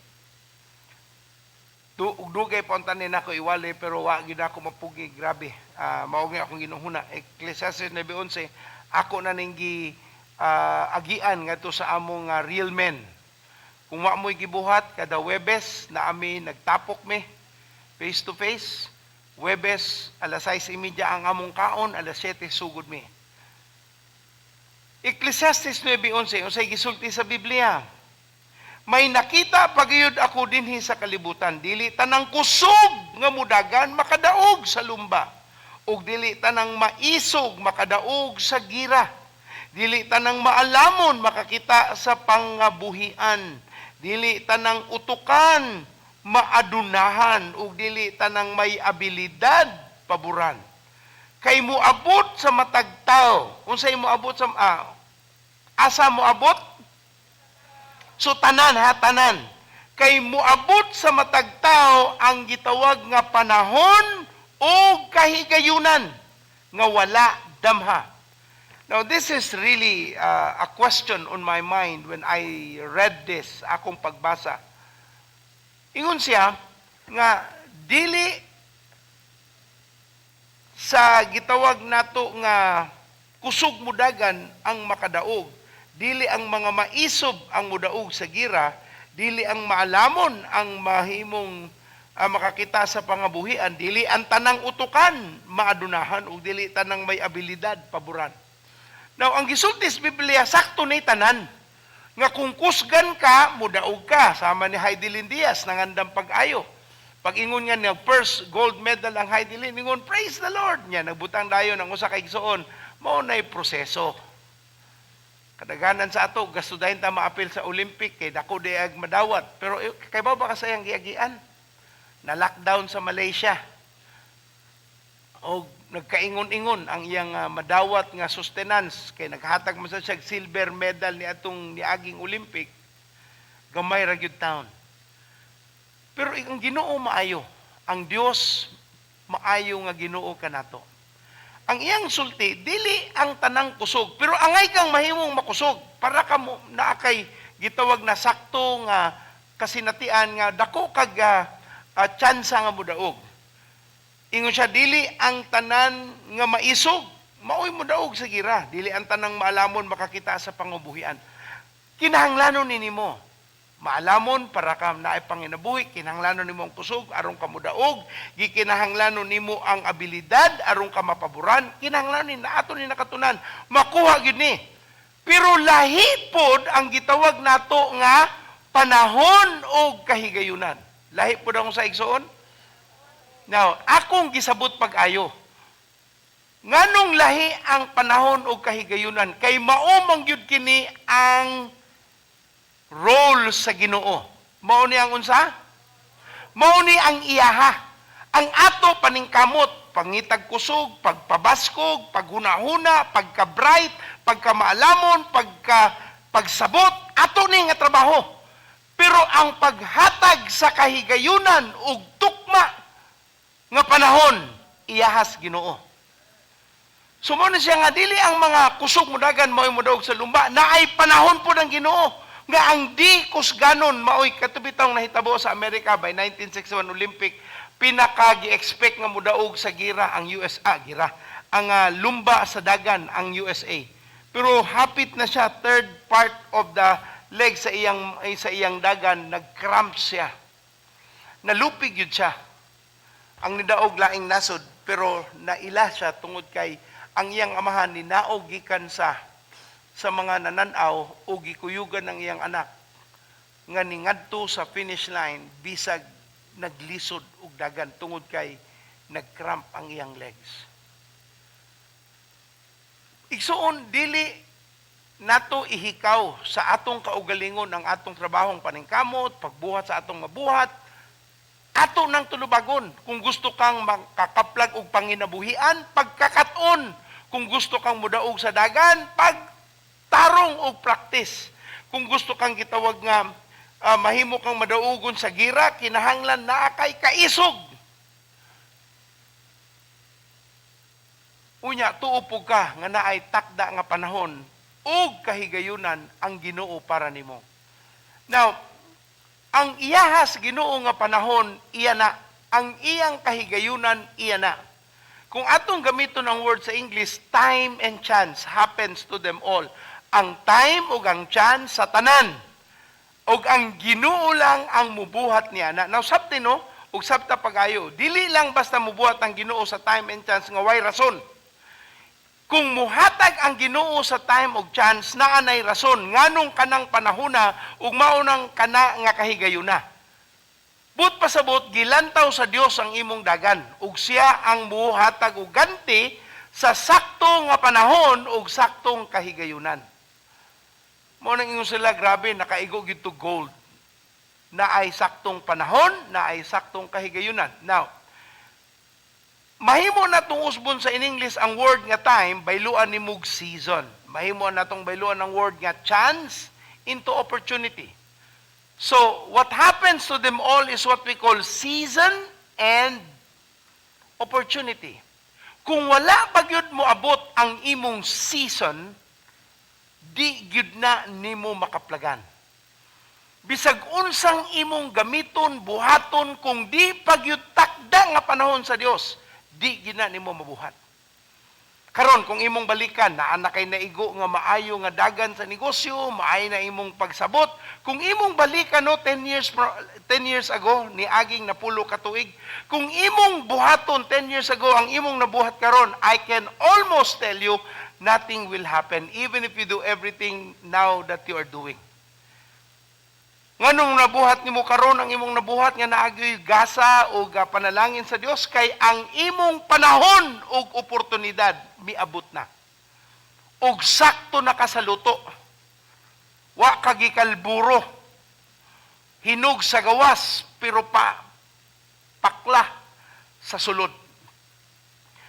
Dugay pa unta nina ko iwali pero wa gid ako mapugi, grabe. Mao nga akong ginuhuna. Ecclesiastes 9:11, ako na ning agian ngadto sa among real men. Kung wa mo'y gibuhat kada Webes na ami nagtapok mi face to face. Webes alas 6:30 ang among kaon, alas 7 sugod mi. Ecclesiastes 9:11 unsay gisulti sa Biblia. May nakita pagayud ako dinhi sa kalibutan, dili tanang kusog nga mudagan makadaog sa lumba, ug dili tanang maisog makadaog sa gira, dili tanang maalamon makakita sa pangabuhian, dili tanang utukan maadunahan, ug dili tanang may abilidad paboran. Kay moabot sa matag tawo, unsay moabot sa asa moabot? So tanan ha, tanan. Kay muabot sa matag tao ang gitawag nga panahon o kahigayunan nga wala damha. Now this is really a question on my mind when I read this, akong pagbasa. Ingon siya nga dili sa gitawag nato nga kusog mudagan ang makadaog. Dili ang mga maisob ang mudaog sa gira, dili ang maalamon ang mahimong makakita sa pangabuhian, dili ang tanang utukan maadunahan, ug dili tanang may abilidad paboran. Now, ang gisulti sa Biblia, sakto ni tanan. Nga kung kusgan ka, mudaog ka. Sama ni Heidelin Diaz, nangandang pag-ayo. Pag ingon nga niya, first gold medal ang Heidelin, ingon, praise the Lord niya. Nagbutang dayon ang usa ka igsoon, mao na'y proseso. Kadaganan sa ato, gasto dahin ta maapil sa Olympic, kay dako diag madawat. Pero kay ba kasayang giagian? Na-lockdown sa Malaysia. O nagkaingon-ingon ang iyang madawat nga sustenance, kay naghatag man sa siya silver medal ni atong niaging Olympic, gamay ra gyud taon. Pero ang Ginoo maayo, ang Dios maayo nga Ginoo kanato. Ang iyang sulti, dili ang tanang kusog, pero angay kang mahimong makusog para ka mo naakay gitawag na sakto nga kasinatian nga dako kag tsansa nga mudaog. Ingon siya, dili ang tanan nga maisog, maoy mudaog sa gira, dili ang tanang maalamon makakita sa pangubuhian. Kinahanglanon nimo maalamon para ka naay panginabuhi, kinahanglanon nimo ang kusog aron ka mudaog, gikinahanglanon nimo ang abilidad aron ka mapaboran, kinahanglanon na ato ni nakatunan makuha gyud ni. Pero lahi pod ang gitawag nato nga panahon o kahigayunan. Lahi pod ang sa igsoon. Now, akong gisabot pag-ayo. Nganong lahi ang panahon o kahigayunan? Kay maumang gyud kini ang role sa Ginoo. Mao ni ang unsa? Mauni ang iyaha. Ang ato paningkamot, pangitag kusog, pagpabaskog, paghuna-huna, pagka-bright, pagkamaalamon, pagsabot, ato ni nga trabaho. Pero ang paghatag sa kahigayunan ug tukma nga panahon, iyahas Ginoo. Sumo na siya nga dili ang mga kusog mudagan mao'y mudaog sa lumba, naay panahon po ng Ginoo nga ang di kusganon mao'y katubitang nahitabo sa Amerika by 1961 Olympic, pinaka-gi-expect nga mudaog sa gira ang USA, ang lumba sa dagan ang USA. Pero hapit na siya, third part of the leg sa iyang dagan, nag-cramp siya. Nalupig yun siya. Ang nidaog laing nasod, pero naila siya tungod kay ang iyang amahan ni naog gikan sa mga nananaw o gikuyugan ng iyang anak nga ningadto sa finish line bisag naglisod og dagan tungod kay nagcramp ang iyang legs. Igsuon dili nato ihikaw sa atong kaugalingon ang atong trabahong paningkamot, pagbuhat sa atong mabuhat, ato nang tulubagon. Kung gusto kang makakaplag og panginabuhian, pagkakaton. Kung gusto kang mudaog sa dagan, pagtarong og practice. Kung gusto kang gitawag nga mahimo kang madaugon sa gira, kinahanglan naa kay kaisog. Unya, tuupog ka nga naay takda nga panahon ug kahigayunan ang Ginoo para nimo. Now, ang iyahas Ginoo nga panahon, iya na. Ang iyang kahigayunan, iya na. Kung atong gamiton ang word sa English, time and chance happens to them all. Ang time ug ang chance sa tanan. Og ang Ginoo lang ang mubuhat niya na. Now, sabti no, ug sabta pagayo, dili lang basta mubuhat ang Ginoo sa time and chance nga way rason. Kung muhatag ang Ginoo sa time ug chance, naa nay rason nganong kanang panahona ug maunang kana nga kahigayuna. But pasabot gilantaw sa Dios ang imong dagan ug siya ang muhatag og ganti sa sakto nga panahon ug saktong kahigayunan. Mo nang ingon sila, grabe, nakaigo gid to gold. Na ay saktong panahon, na ay saktong kahigayunan. Now, mahimo na itong usbon sa in English ang word nga time, bayluan ni mug season. Mahimo na itong bayluan ng word nga chance into opportunity. So, what happens to them all is what we call season and opportunity. Kung wala pa gyud mo abot ang imong season, di gyud na nimo makaplagan. Bisag unsang imong gamiton, buhaton, kung di pagyud takda nga panahon sa Dios, di gina nimo mabuhat. Karon kung imong balikan, naa na kay naigo nga maayo nga dagan sa negosyo, maayo na imong pagsabot. Kung imong balikan no 10 years ago ni aging napulo ka tuig, kung imong buhaton 10 years ago ang imong nabuhat karon, I can almost tell you nothing will happen even if you do everything now that you are doing. Nganong nabuhat nimo karon ang imong nabuhat nga naagyoy gasa o panalangin sa Dios kay ang imong panahon ug oportunidad miabot na. Og sakto na ka sa luto. Wa ka gikalburo. Hinog sa gawas pero pakla sa sulod.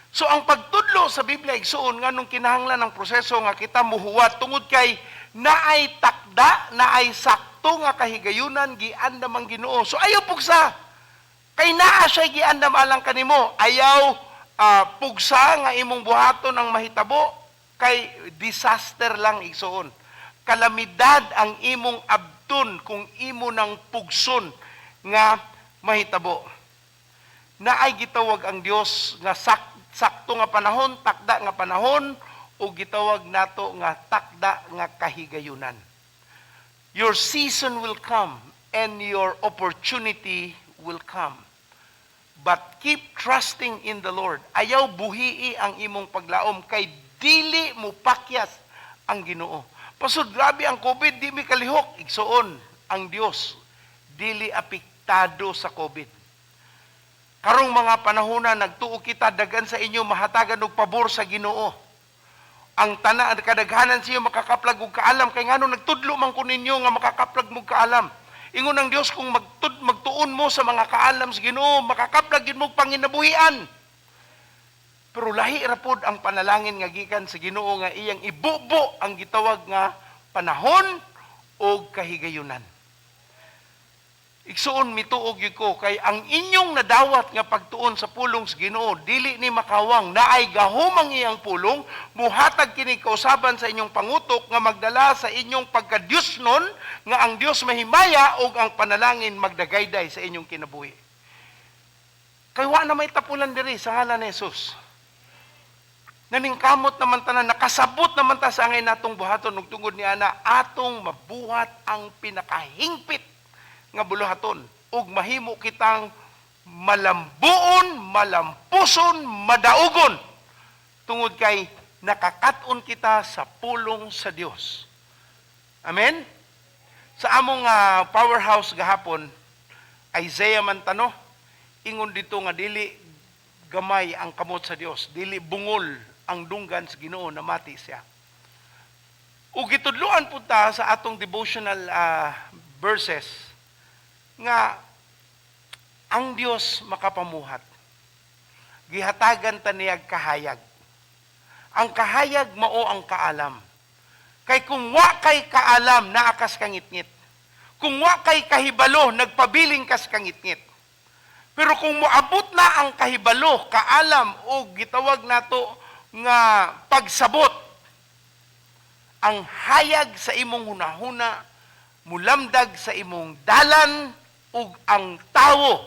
So ang pagtudlo sa Biblia igsuon nganong kinahanglan ng proseso nga kita muhuwat tungod kay naay takda, naay sakto nga kahigayunan giandam ang Ginoo. So ayaw pugsa. Kay naa siya giandam alang kanimo. Ayaw pugsa nga imong buhaton ang mahitabo kay disaster lang igsuon. Kalamidad ang imong abton kung imo nang pugson nga mahitabo. Naay gitawag ang Dios nga sakto nga panahon, takda nga panahon, o gitawag nato nga takda nga kahigayunan. Your season will come and your opportunity will come. But keep trusting in the Lord. Ayaw buhii ang imong paglaom kay dili mo pakyas ang Ginoo. Pasud grabe ang COVID, di mi kalihok. Igsuon ang Dios dili apektado sa COVID. Karong mga panahona nagtuo kita dagan sa inyo mahatagan og pabor sa Ginoo. Ang kadaghanan sa iyo makakaplag og kaalam kay ngano nagtudlo man ko ninyo nga makakaplag mo kaalam. Ingon ng Dios kung magtuon mo sa mga kaalam sa Ginoo, makakaplag gid mo panginabuhian. Pero lahi ra pod ang panalangin nga gikan sa Ginoo nga iyang ibubo ang gitawag nga panahon o kahigayunan. Igsuon mituog gyud ko kay ang inyong nadawat nga pagtuon sa pulong sa Ginoo dili ni makawang naay gahumang iyang pulong muhatag kini kausaban sa inyong pangutok nga magdala sa inyong pagkadyusnon nga ang Dios mahimaya ug ang panalangin magdagayday sa inyong kinabuhi. Kay wa na may tapulan diri sa ngalan ni Jesus. Naningkamot naman tanan, nakasabot naman ta sa angay natong buhaton ug tungod ni ana atong mabuhat ang pinakahingpit nga buluhaton ug mahimo kitang malambuon, malampuson, madaugon tungod kay nakakat-on kita sa pulong sa Dios. Amen? Sa among powerhouse gahapon, Isaiah man tano, ingon dito nga dili gamay ang kamot sa Dios, dili bungol ang dunggan sa Ginoo na mati siya. Ug gitudloan pud ta sa atong devotional verses nga ang Dios makapamuhat. Gihatagan ta niyag kahayag. Ang kahayag mao ang kaalam. Kay kung wa kay kaalam, naakas kangitngit. Kung wa kay kahibalo, nagpabiling kas kangitngit. Pero kung moabot na ang kahibalo, kaalam o gitawag nato nga pagsabot, ang hayag sa imong hunahuna, mulamdag sa imong dalan, ug ang tawo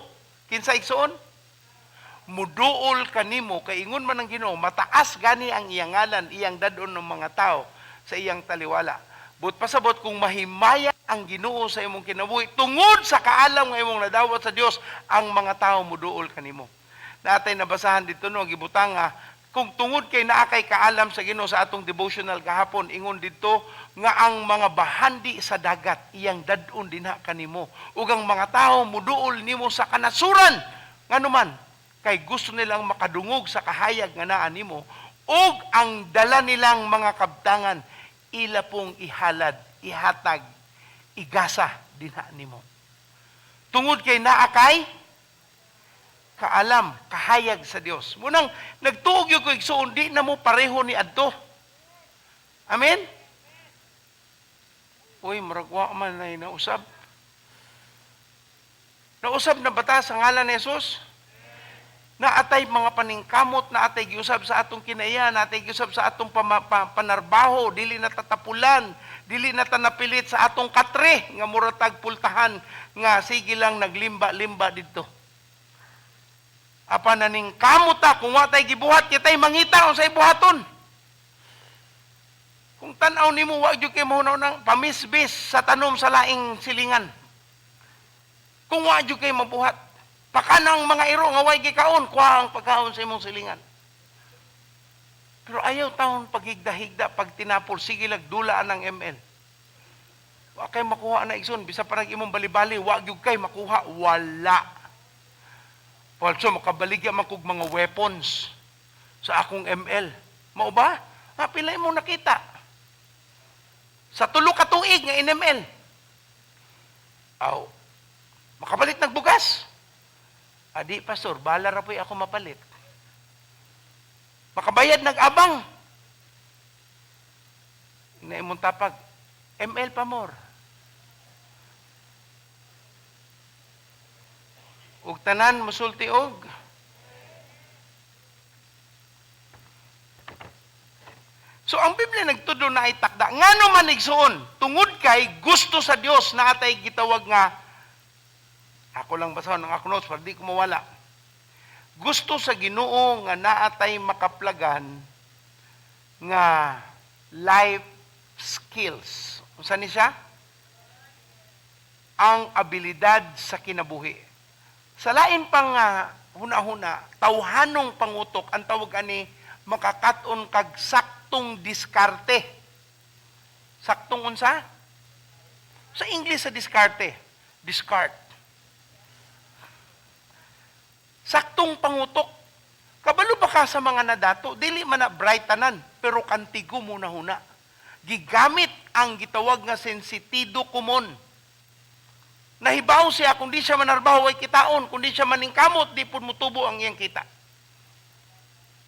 kinsa igsoon muduol kanimo kay ingon man ang Ginoo mataas gani ang iyang ngalan iyang dadon ng mga tao sa iyang taliwala. But pasabot kung mahimaya ang Ginoo sa imong kinabuhi tungod sa kaalam nga imong nadawat sa Dios, ang mga tao muduol kanimo. Natay nabasahan dito no gibutang nga kung tungod kay naa kay kaalam sa Ginoo sa atong devotional kahapon, ingon dito nga ang mga bahandi sa dagat iyang dadon dinha kanimo ug ang mga tao muduol nimo sa kanasuran nganuman kay gusto nilang makadungog sa kahayag nga naa nimo ug ang dala nilang mga kabtangan ila pong ihalad, ihatag, igasa dinha nimo. Tungod kay naa kay kaalam, kahayag sa Dios. Munang nagtuog yung ko igsoon, di na mo pareho ni adto. Amen? Uy, maragwa man na nausab. Nausab na bata sa ngalan ni Jesus? Naatay mga paningkamot, naatay giusab sa atong kinaya, naatay giusab sa atong panarbaho, dili na tatapulan, dili na tanapilit sa atong katre, nga muratag pultahan, nga sige lang naglimba-limba dito. Apa naning kamuta kung wa tay gibuhat kitay mangita unsay buhaton. Kung tan-aw nimo wa gyud kay mahunaw nang pamisbis sa tanom sa laing silingan. Kung wa gyud kay mabuhat, pakanang mga iro nga way gikaon kuha ang pagkaon sa imong silingan. Pero ayaw taon paghigda-higda pag tinapol sige lag dulaan ng ML. Wa kay makuha na igsoon bisa parang imong bali-bali wa gyud kay makuha wala. Also, makabaligya man kog mga weapons sa akong ML. Mao ba? Pilay mo nakita. Sa tulo ka tuig nga NML. Aw, makapalit ng bugas. Adi, pastor, bala ra po'y ako mapalit. Makabayad nag-abang. Naimong tapag, ML pa more. Ug tanan musulti og so ang Biblia nagtudlo na itakda ngano man igsuon tungod kay gusto sa Dios na atay gitawag nga ako lang basahon ang ako notes para di ko mawala. Gusto sa Ginoo nga naatay makaplagan nga life skills. Unsa ni siya? Ang abilidad sa kinabuhi. Sa lain pang huna-huna, tawhanong pangutok, ang tawag ani makakaton kag saktong diskarte. Saktong unsa? Sa English sa diskarte, discard. Saktong pangutok. Kabalo ba ka sa mga nadato? Dili man na bright tanan, pero kantigo muna huna. Gigamit ang gitawag nga sensitido kumon. Nahibaw siya, kung di siya manarbaho ay kitaon, kung di siya maningkamot, di po mutubo ang iyang kita.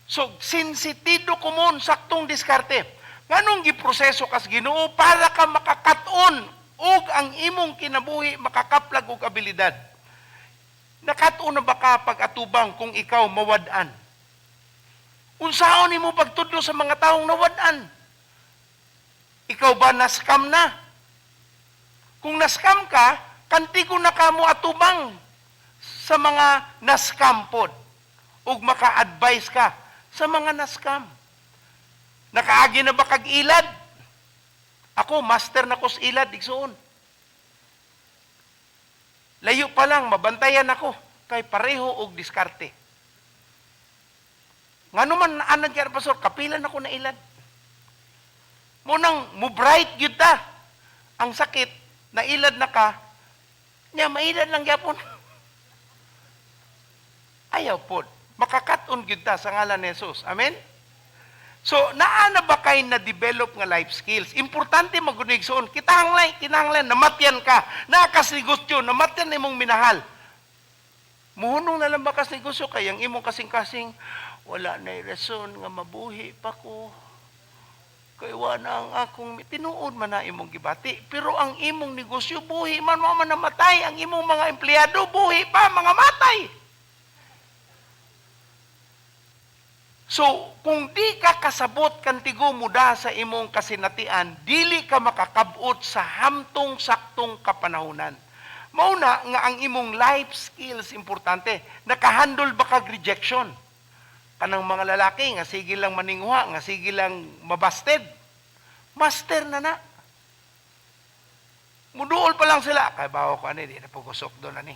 So, sensitido ko mon, saktong diskarte. Nganong giproseso kas Ginoo para ka makakaton og ang imong kinabuhi makakaplag og abilidad. Nakaton na ba ka pag-atubang kung ikaw mawad-an? Unsaon nimo pagtudlo sa mga taong nawad-an? Ikaw ba naskam na? Kung naskam ka, kantigo na ka mo atubang sa mga naskampod ug maka-advise ka sa mga naskam. Nakaagi na ba kag ilad? Ako, master na ko sa ilad, igsuon. Layo pa lang, mabantayan ako, kay pareho og diskarte. Nga naman, anad kaya pastor, kapilan ako na ilad. Munang, mo-bright yun ta. Ang sakit, na ilad na ka, niya, mailad lang yapon. Ayaw po. Makakaton yun ta sa ngalan ni Jesus. Amen? So, naa na ba kayo na-develop nga life skills? Importante magunig soon. Kinahanglan, namatyan ka. Naakas negosyo, namatyan na imong minahal. Muhunong na lang ba kas negosyo? Kaya ang imong kasing-kasing, wala na rason nga mabuhi pa ko. Kaya wala ang akong, tinuod man na imong gibati. Pero ang imong negosyo, buhi man mo man namatay. Ang imong mga empleyado, buhi pa, mga matay. So, kung di ka kasabot kantigo muda sa imong kasinatian, dili ka makakabot sa hamtong-saktong kapanahunan. Mauna nga ang imong life skills importante. Nakahandle ba kag rejection? Kanang mga lalaki nga sige lang maningwa, nga sige lang mabasted. Master na na. Muduol pa lang sila. Kaya bawa ko di na pagusok doon ani.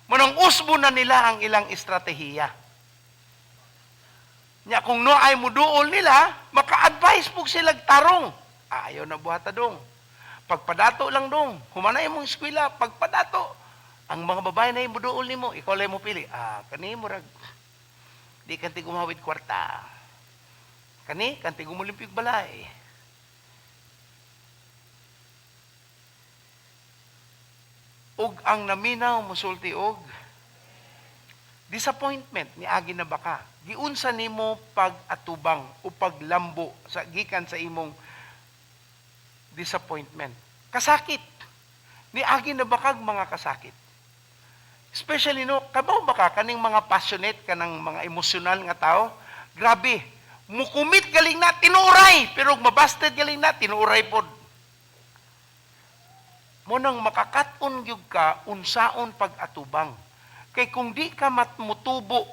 Manang usbo na nila ang ilang estratehiya. Nya kung no ay muduol nila, maka-advise po sila tarong. Ayaw na buhata dong. Pagpadato lang dong. Humanay mong eskwela, pagpadato. Ang mga babae na yung muduol nimo, ikaw lang mo pili. Kani mo rag. Di kanti gumawid kwarta. Kani, kanti gumulimpig balay. Og ang naminaw musulti og disappointment ni agi na baka. Giunsa nimo pag-atubang o paglambo sa gikan sa imong disappointment. Kasakit. Ni agi na bakag mga kasakit. Especially no, kabaw baka kaning mga passionate kanang mga emosyonal nga tao, grabe. Mukumit galing na tinuray, pero mabasted galing na tinuray pod. Mo nang makakaton gyud ka unsaon pag-atubang. Kay kung di ka mutubo,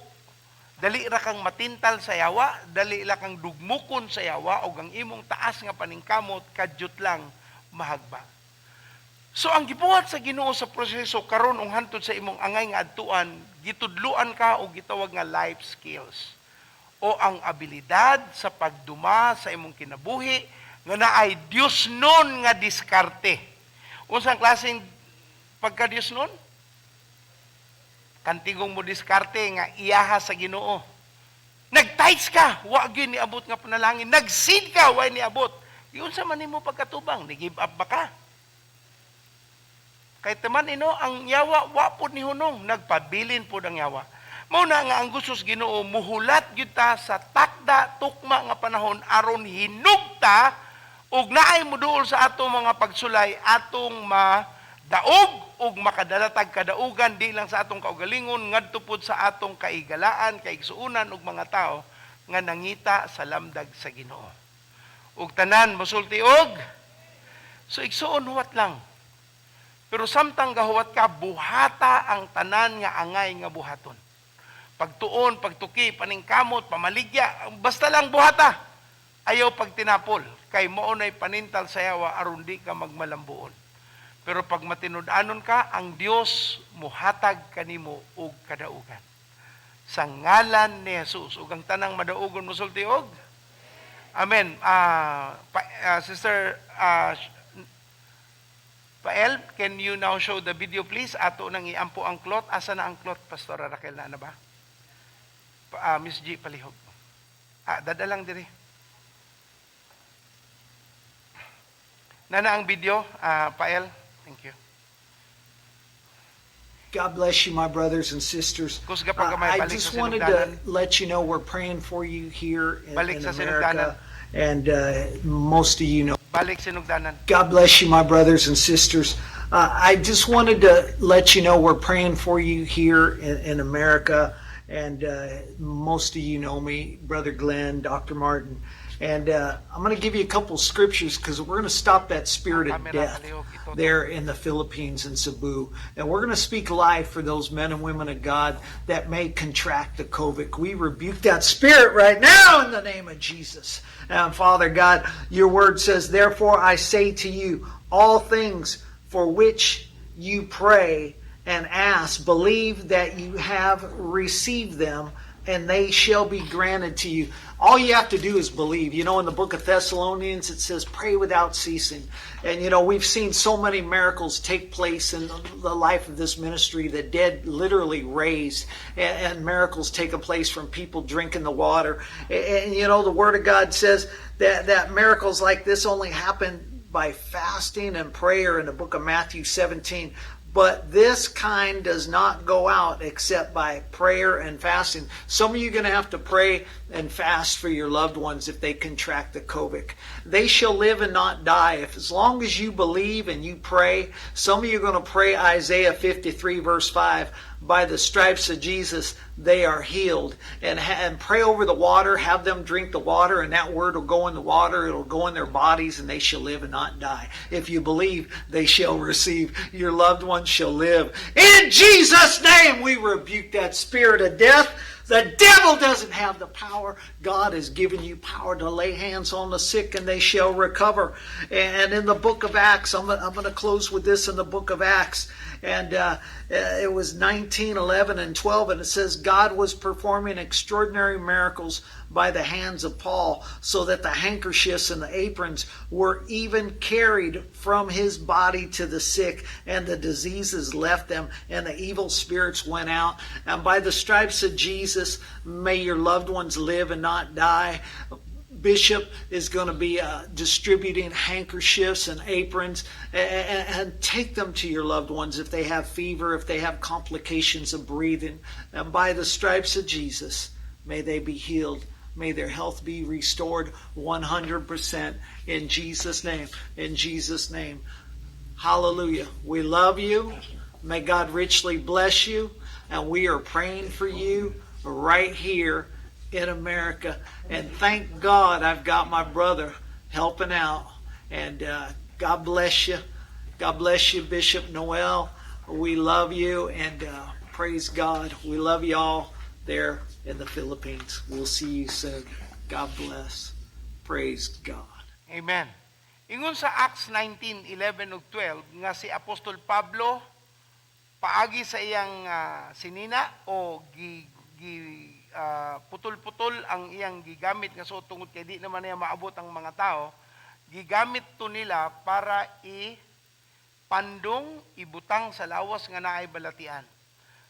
dali ra kang matintal sa yawa, dali ra kang dugmukon sa yawa, o ang imong taas nga paningkamot, kadyot lang mahagba. So ang gibuhat sa Ginoo sa proseso karon ung hantod sa imong angay nga adtuan, gitudluan ka og gitawag nga life skills o ang abilidad sa pagduma sa imong kinabuhi nga naay Dios nun nga diskarte. Unsang klaseng pagka-Dios nun? Kantigong mo diskarte nga iyaha sa Ginoo. Nag-tights ka, wa gyud niabot nga panalangin. Nag-seed ka, wa niabot. Yun sa man nimo pagkatubang, ni-give up ba ka? Kay taman ang yawa wa pud ni hunong, nagpabilin pud ang yawa. Mao na nga ang gusto sa Ginoo muhulat gyud ta sa takda tukma nga panahon aron hinugta ug naay muduol sa atong mga pagsulay atong madaog ug makadalatag kadaugan di lang sa atong kaugalingon ngadto pud sa atong kaigalaan, kaigsuunan ug mga tao nga nangita sa lamdag sa Ginoo. Ug tanan mosulti og so igsuon huwat lang. Pero samtang gahuwat ka buhata ang tanan nga angay nga buhaton. Pagtuon, pagtuki, paningkamot, pamaligya, basta lang buhata. Ayaw pagtinapol kay mao nay panintal sa yawa aron di ka magmalambuon. Pero pag matinud-anon ka, ang Dios muhatag kanimo og kadaugan. Sa ngalan ni Jesus, ug ang tanang madaugon mosulti og amen. Sister Pael, can you now show the video please? Ato nang iampo ang cloth. Asa na ang cloth, Pastora Raquel, na ba? Miss G, palihog. Dadalang diri. Nana ang video, Pael. Thank you. God bless you, my brothers and sisters. Kusga pa gamay, I balik just sa wanted to sinugdanan. let you know we're praying for you here Balik in sa America, and most of you know. Balik sinugdanan. God bless you, my brothers and sisters. I just wanted to let you know we're praying for you here in America, and most of you know me, Brother Glenn, Dr. Martin. And I'm going to give you a couple scriptures because we're going to stop that spirit of death there in the Philippines in Cebu. And we're going to speak life for those men and women of God that may contract the COVID. We rebuke that spirit right now in the name of Jesus. And Father God, your word says, therefore I say to you, all things for which you pray and ask, believe that you have received them, and they shall be granted to you. All you have to do is believe. You know, in the book of Thessalonians, it says, pray without ceasing. And, you know, we've seen so many miracles take place in the life of this ministry. The dead literally raised, and miracles taking place from people drinking the water. And, you know, the Word of God says that miracles like this only happen by fasting and prayer in the book of Matthew 17. But this kind does not go out except by prayer and fasting. Some of you are going to have to pray and fast for your loved ones if they contract the COVID. They shall live and not die. If as long as you believe and you pray, some of you are going to pray Isaiah 53 verse 5. By the stripes of Jesus, they are healed. And pray over the water, have them drink the water, and that word will go in the water, it'll go in their bodies, and they shall live and not die. If you believe, they shall receive. Your loved ones shall live. In Jesus' name, we rebuke that spirit of death. The devil doesn't have the power. God has given you power to lay hands on the sick and they shall recover. And in the book of Acts, I'm going to close with this in the book of Acts. And it was 19, 11, and 12, and it says, God was performing extraordinary miracles by the hands of Paul, so that the handkerchiefs and the aprons were even carried from his body to the sick, and the diseases left them, and the evil spirits went out. And by the stripes of Jesus, may your loved ones live and not die. Bishop is going to be distributing handkerchiefs and aprons, and take them to your loved ones if they have fever, if they have complications of breathing. And by the stripes of Jesus, may they be healed. May their health be restored 100% in Jesus' name. In Jesus' name. Hallelujah. We love you. May God richly bless you. And we are praying for you right here in America. And thank God I've got my brother helping out. And God bless you. God bless you, Bishop Noel. We love you, and praise God. We love you all there in the Philippines. We'll see you soon. God bless. Praise God. Amen. Ingon sa Acts 19:11 ug 12 nga si Apostol Pablo paagi sa iyang sinina o putol-putol ang iyang gigamit nga so tungod kay di naman niya maabot ang mga tao, gigamit to nila para pandong ibutang sa lawas nga naay balatian.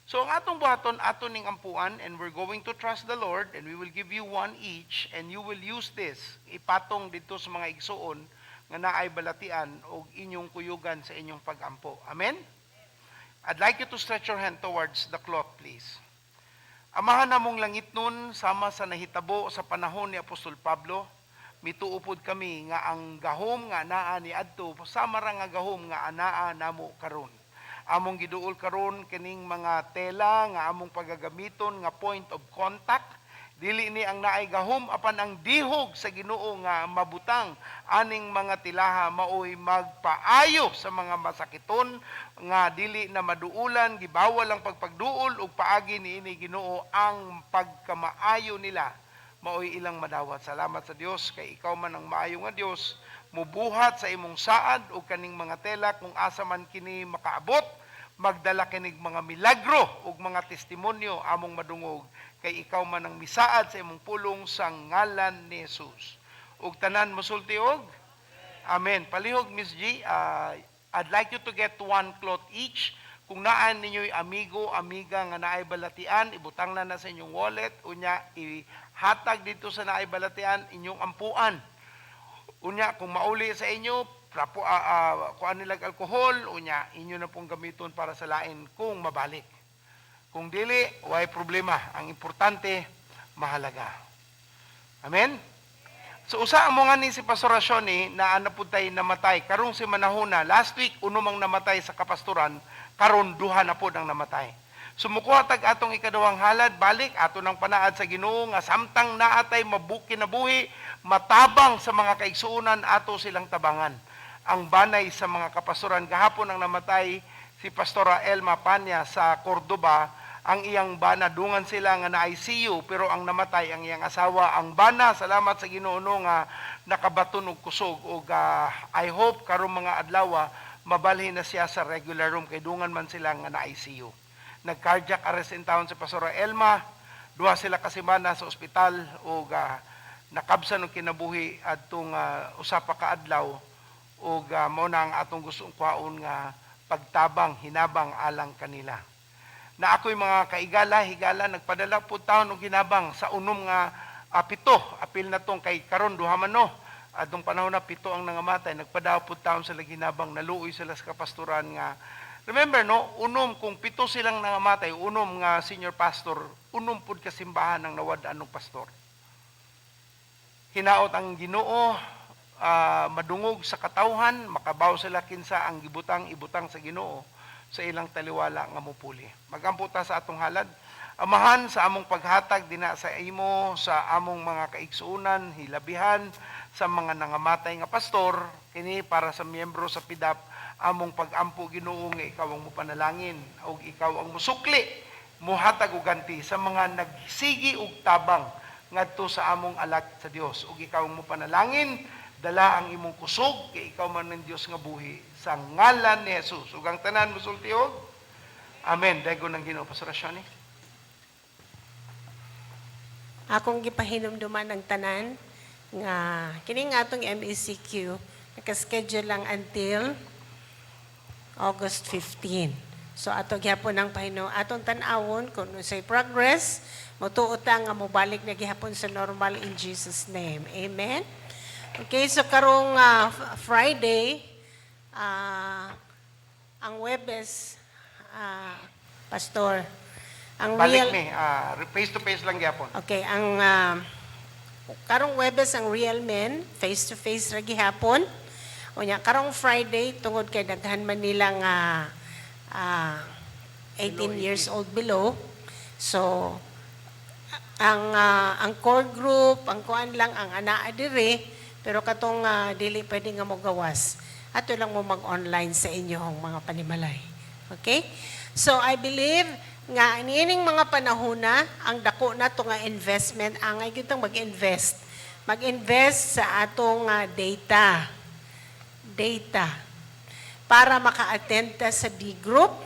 So ang atong buhaton aton ning ampuan, and we're going to trust the Lord, and we will give you one each, and you will use this ipatong dito sa mga igsuon nga naay balatian o inyong kuyugan sa inyong pagampo. Amen? I'd like you to stretch your hand towards the cloth, please. Amahan namong langit nun, sama sa nahitabo sa panahon ni Apostol Pablo, mituupod kami nga ang gahom nga anaa ni adto, sama ra nga gahom nga anaa namo karon. Among giduol karon kining mga tela nga among pagagamiton nga point of contact, dili ni ang naay gahom apan ang dihog sa Ginoo nga mabutang aning mga tilaha maoy magpaayo sa mga masakiton nga dili na maduulan, gibawal ang pagpagduol ug paagi niini Ginoo ang pagkamaayo nila maoy ilang madawat. Salamat sa Dios kay ikaw man ang maayo nga Dios, mubuhat sa imong saad ug kaning mga tela kung asa man kini makaabot, magdala kinig mga milagro ug mga testimonyo among madungog kay ikaw man ang misaad sa imong pulong sa ngalan ni Jesus. Ug tanan mosulti og amen. Palihog Miss G, I'd like you to get one cloth each. Kung naan ninyo'y amigo, amiga nga naay balatian, ibutang na sa inyong wallet, unya ihatag dito sa naay balatian inyong ampuan. Unya, kung mauli sa inyo, kuan nilag alkohol unya inyo na pong gamiton para sa lain kung mabalik. Kung dili, way problema. Ang importante, mahalaga. Amen? So usa mo nga ni si Pastor Racioni na naputay namatay. Karong si manahuna, last week unumang namatay sa kapastoran, karon duha na pod ang namatay. Sumukuha tag atong ikadawang halad, balik ato ng panaad sa Ginoo nga samtang naatay mabuki na buhi, matabang sa mga kaigsuunan ato silang tabangan. Ang banay sa mga kapastoran gahapon ang namatay si Pastora Elma Panya sa Cordoba. Ang iyang bana dungan sila nga na ICU pero ang namatay ang iyang asawa. Ang bana salamat sa Ginoo nga nakabaton og kusog ug I hope karong mga adlaw mabalhin na siya sa regular room kay dungan man sila nga na ICU. Nag-cardiac arrest in town si Pastora Elma. Duha sila ka semana sa ospital ug nakabsan og kinabuhi adtong usa pa ka adlaw ug mao na ang atong gustong kwaon nga pagtabang hinabang alang kanila. Na ako'y mga higala, nagpadala po taon og hinabang sa unom nga pito. Apil na tong kay karon duha man no. Adtong panahon na pito ang nangamatay, nagpadaw po taon sila ginabang, naluoy sila sa kapastoran nga. Remember no, unom kung pito silang nangamatay, unom nga senior pastor, unom pud ka simbahan ng nawad-an ng pastor. Hinaot ang Ginoo, madungog sa katawhan, makabaw sila kinsa ang ibutang sa Ginoo sa ilang taliwala nga mupuli. Magamputa sa atong halad. Amahan sa among paghatag dina sa imo, sa among mga kaigsuunan, hilabihan, sa mga nangamatay nga pastor, kini para sa miyembro sa PIDAP, among pag-ampo Ginoo nga ikaw ang mupanalangin, o ikaw ang musukli, muhatag og ganti sa mga nagsigi og tabang ngadto sa among alat sa Dios. Ug ikaw ang mupanalangin, dala ang imong kusog, kay ikaw man ng Dios nga buhi, sa ngalan ni Jesus. Ug ang tanan musultiog. Amen. Dago ng Ginoo Pastor Racioni. Akong gipahinumduman ng tanan nga kini nga atong MECQ naka-schedule lang until August 15. So ato gyapon ang pahinom atong tan-awon kung say progress motuota nga mobalik na gihapon sa normal in Jesus name. Amen. Okay, so karong Friday ang Webes pastor ang Balik real mi, face to face lang gyapon. okay ang karong Webes ang real men face to face ra gihapon unya karong Friday tungod kay daghan man nila nga 18 years old below so ang core group ang kuan lang ang anaa diri pero katong dili pwede nga mo gawas ato lang mo mag-online sa inyong mga panimalay. Okay? So, I believe nga niining mga panahona, ang dako na to nga investment, angay gyud mag-invest. Mag-invest sa atong data. Para maka-attend ta sa D-group.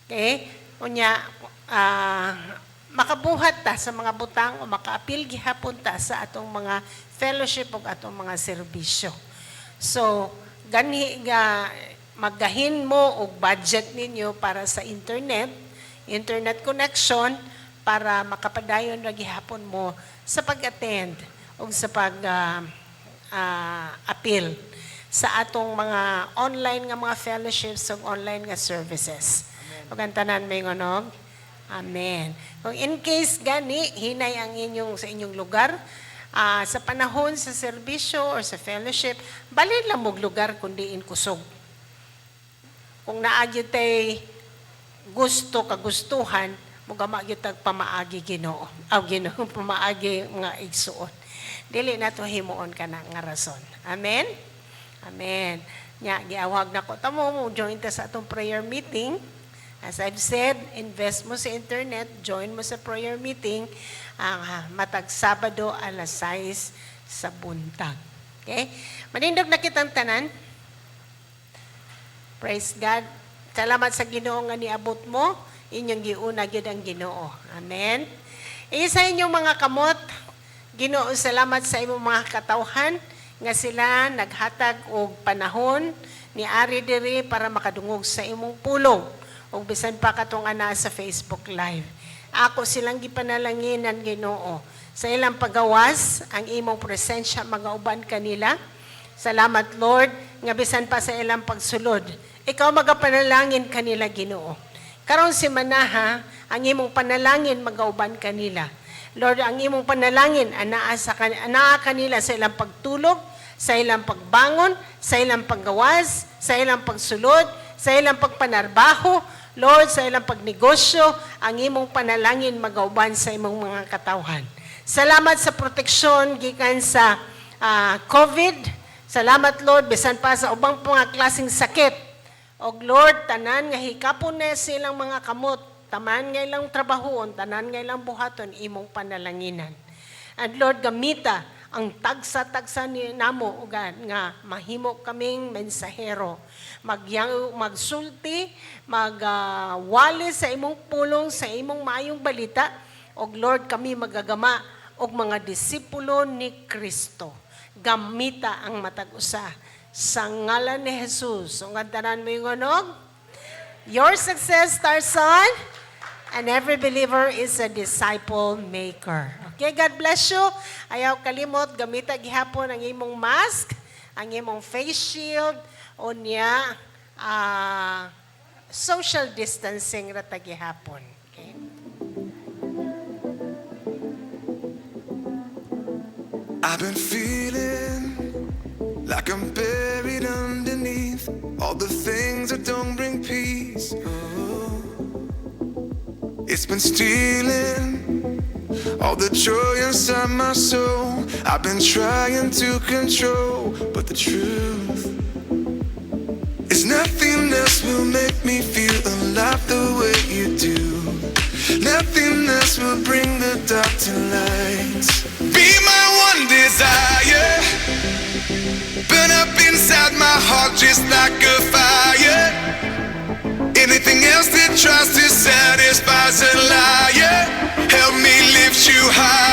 Okay? Unya, makabuhat ta sa mga butang o maka-appeal gihapon ta sa atong mga fellowship o atong mga serbisyo. So, gani nga maggahin mo og budget ninyo para sa internet connection para makapadayon ra gihapon mo sa pag-attend o sa pag-appeal sa atong mga online nga mga fellowships o online nga services. Ug ang tanan may ngonog. Amen. Kung in case gani hinay ang sa inyong lugar sa panahon sa serbisyo or sa fellowship, balin lang mong lugar kundi in kusog. Kung naagyo tay kagustuhan, mugama gyud tag pamaagi Ginoo. Ginoo pamaagi nga igsuon. Dili nato himuon kana nga rason. Amen. Amen. Nya giawhag nako tamo mo join ta sa atong prayer meeting. As I've said, invest mo sa internet, join mo sa prayer meeting, matag Sabado alas 6 sa buntag. Okay? Manindog na kitang tanan. Praise God. Salamat sa Ginoo nga niabot mo, inyong giuna gyud ang Ginoo. Amen. Isa inyong mga kamot, Ginoo, salamat sa imong mga katawhan nga sila naghatag og panahon ni ari diri para makadungog sa imong pulong. O bisan pa katong ana sa Facebook Live. Ako silang gipanalanginan Ginoo. Sa ilang pagawas, ang imong presensya magauban kanila Salamat, Lord, nga bisan pa sa ilang pagsulod. Ikaw magapanalangin kanila, Ginoo. Karon si Manaha, ang imong panalangin magauban kanila. Lord, ang imong panalangin anaa kanila sa ilang pagtulog, sa ilang pagbangon, sa ilang paggawas, sa ilang pagsulod, sa ilang pagpanarbaho, Lord, sa ilang pagnegosyo, ang imong panalangin magauban sa imong mga katawhan. Salamat sa proteksyon gikan sa COVID. Salamat, Lord, bisan pa sa ubang mga klaseng sakit. O Lord, tanan nga hikapon na silang mga kamot, taman nga ilang trabahoon, tanan nga ilang buhaton, imong panalanginan. And Lord, gamita ang tagsa-tagsa ni namo ugan nga mahimo kaming mensahero. Magsulti, magwali sa imong pulong, sa imong maayong balita. O Lord, kami magagama og mga disipulo ni Kristo. Gamita ang matag-usa sa ngalan ni Jesus. Ang gantanan mo yung onog. Your success starts on, and every believer is a disciple maker. Okay, God bless you. Ayaw kalimot, gamita gihapon ang imong mask, ang imong face shield, o niya social distancing rata gihapon. Okay? I've been feeling like I'm buried underneath all the things that don't bring peace. Oh. It's been stealing all the joy inside my soul. I've been trying to control, but the truth is nothing else will make me feel alive the way you do. Nothing else will bring the dark to light. Be my one desire, burn up inside my heart just like a fire. Anything else that tries to satisfy is a liar. Help me lift you high.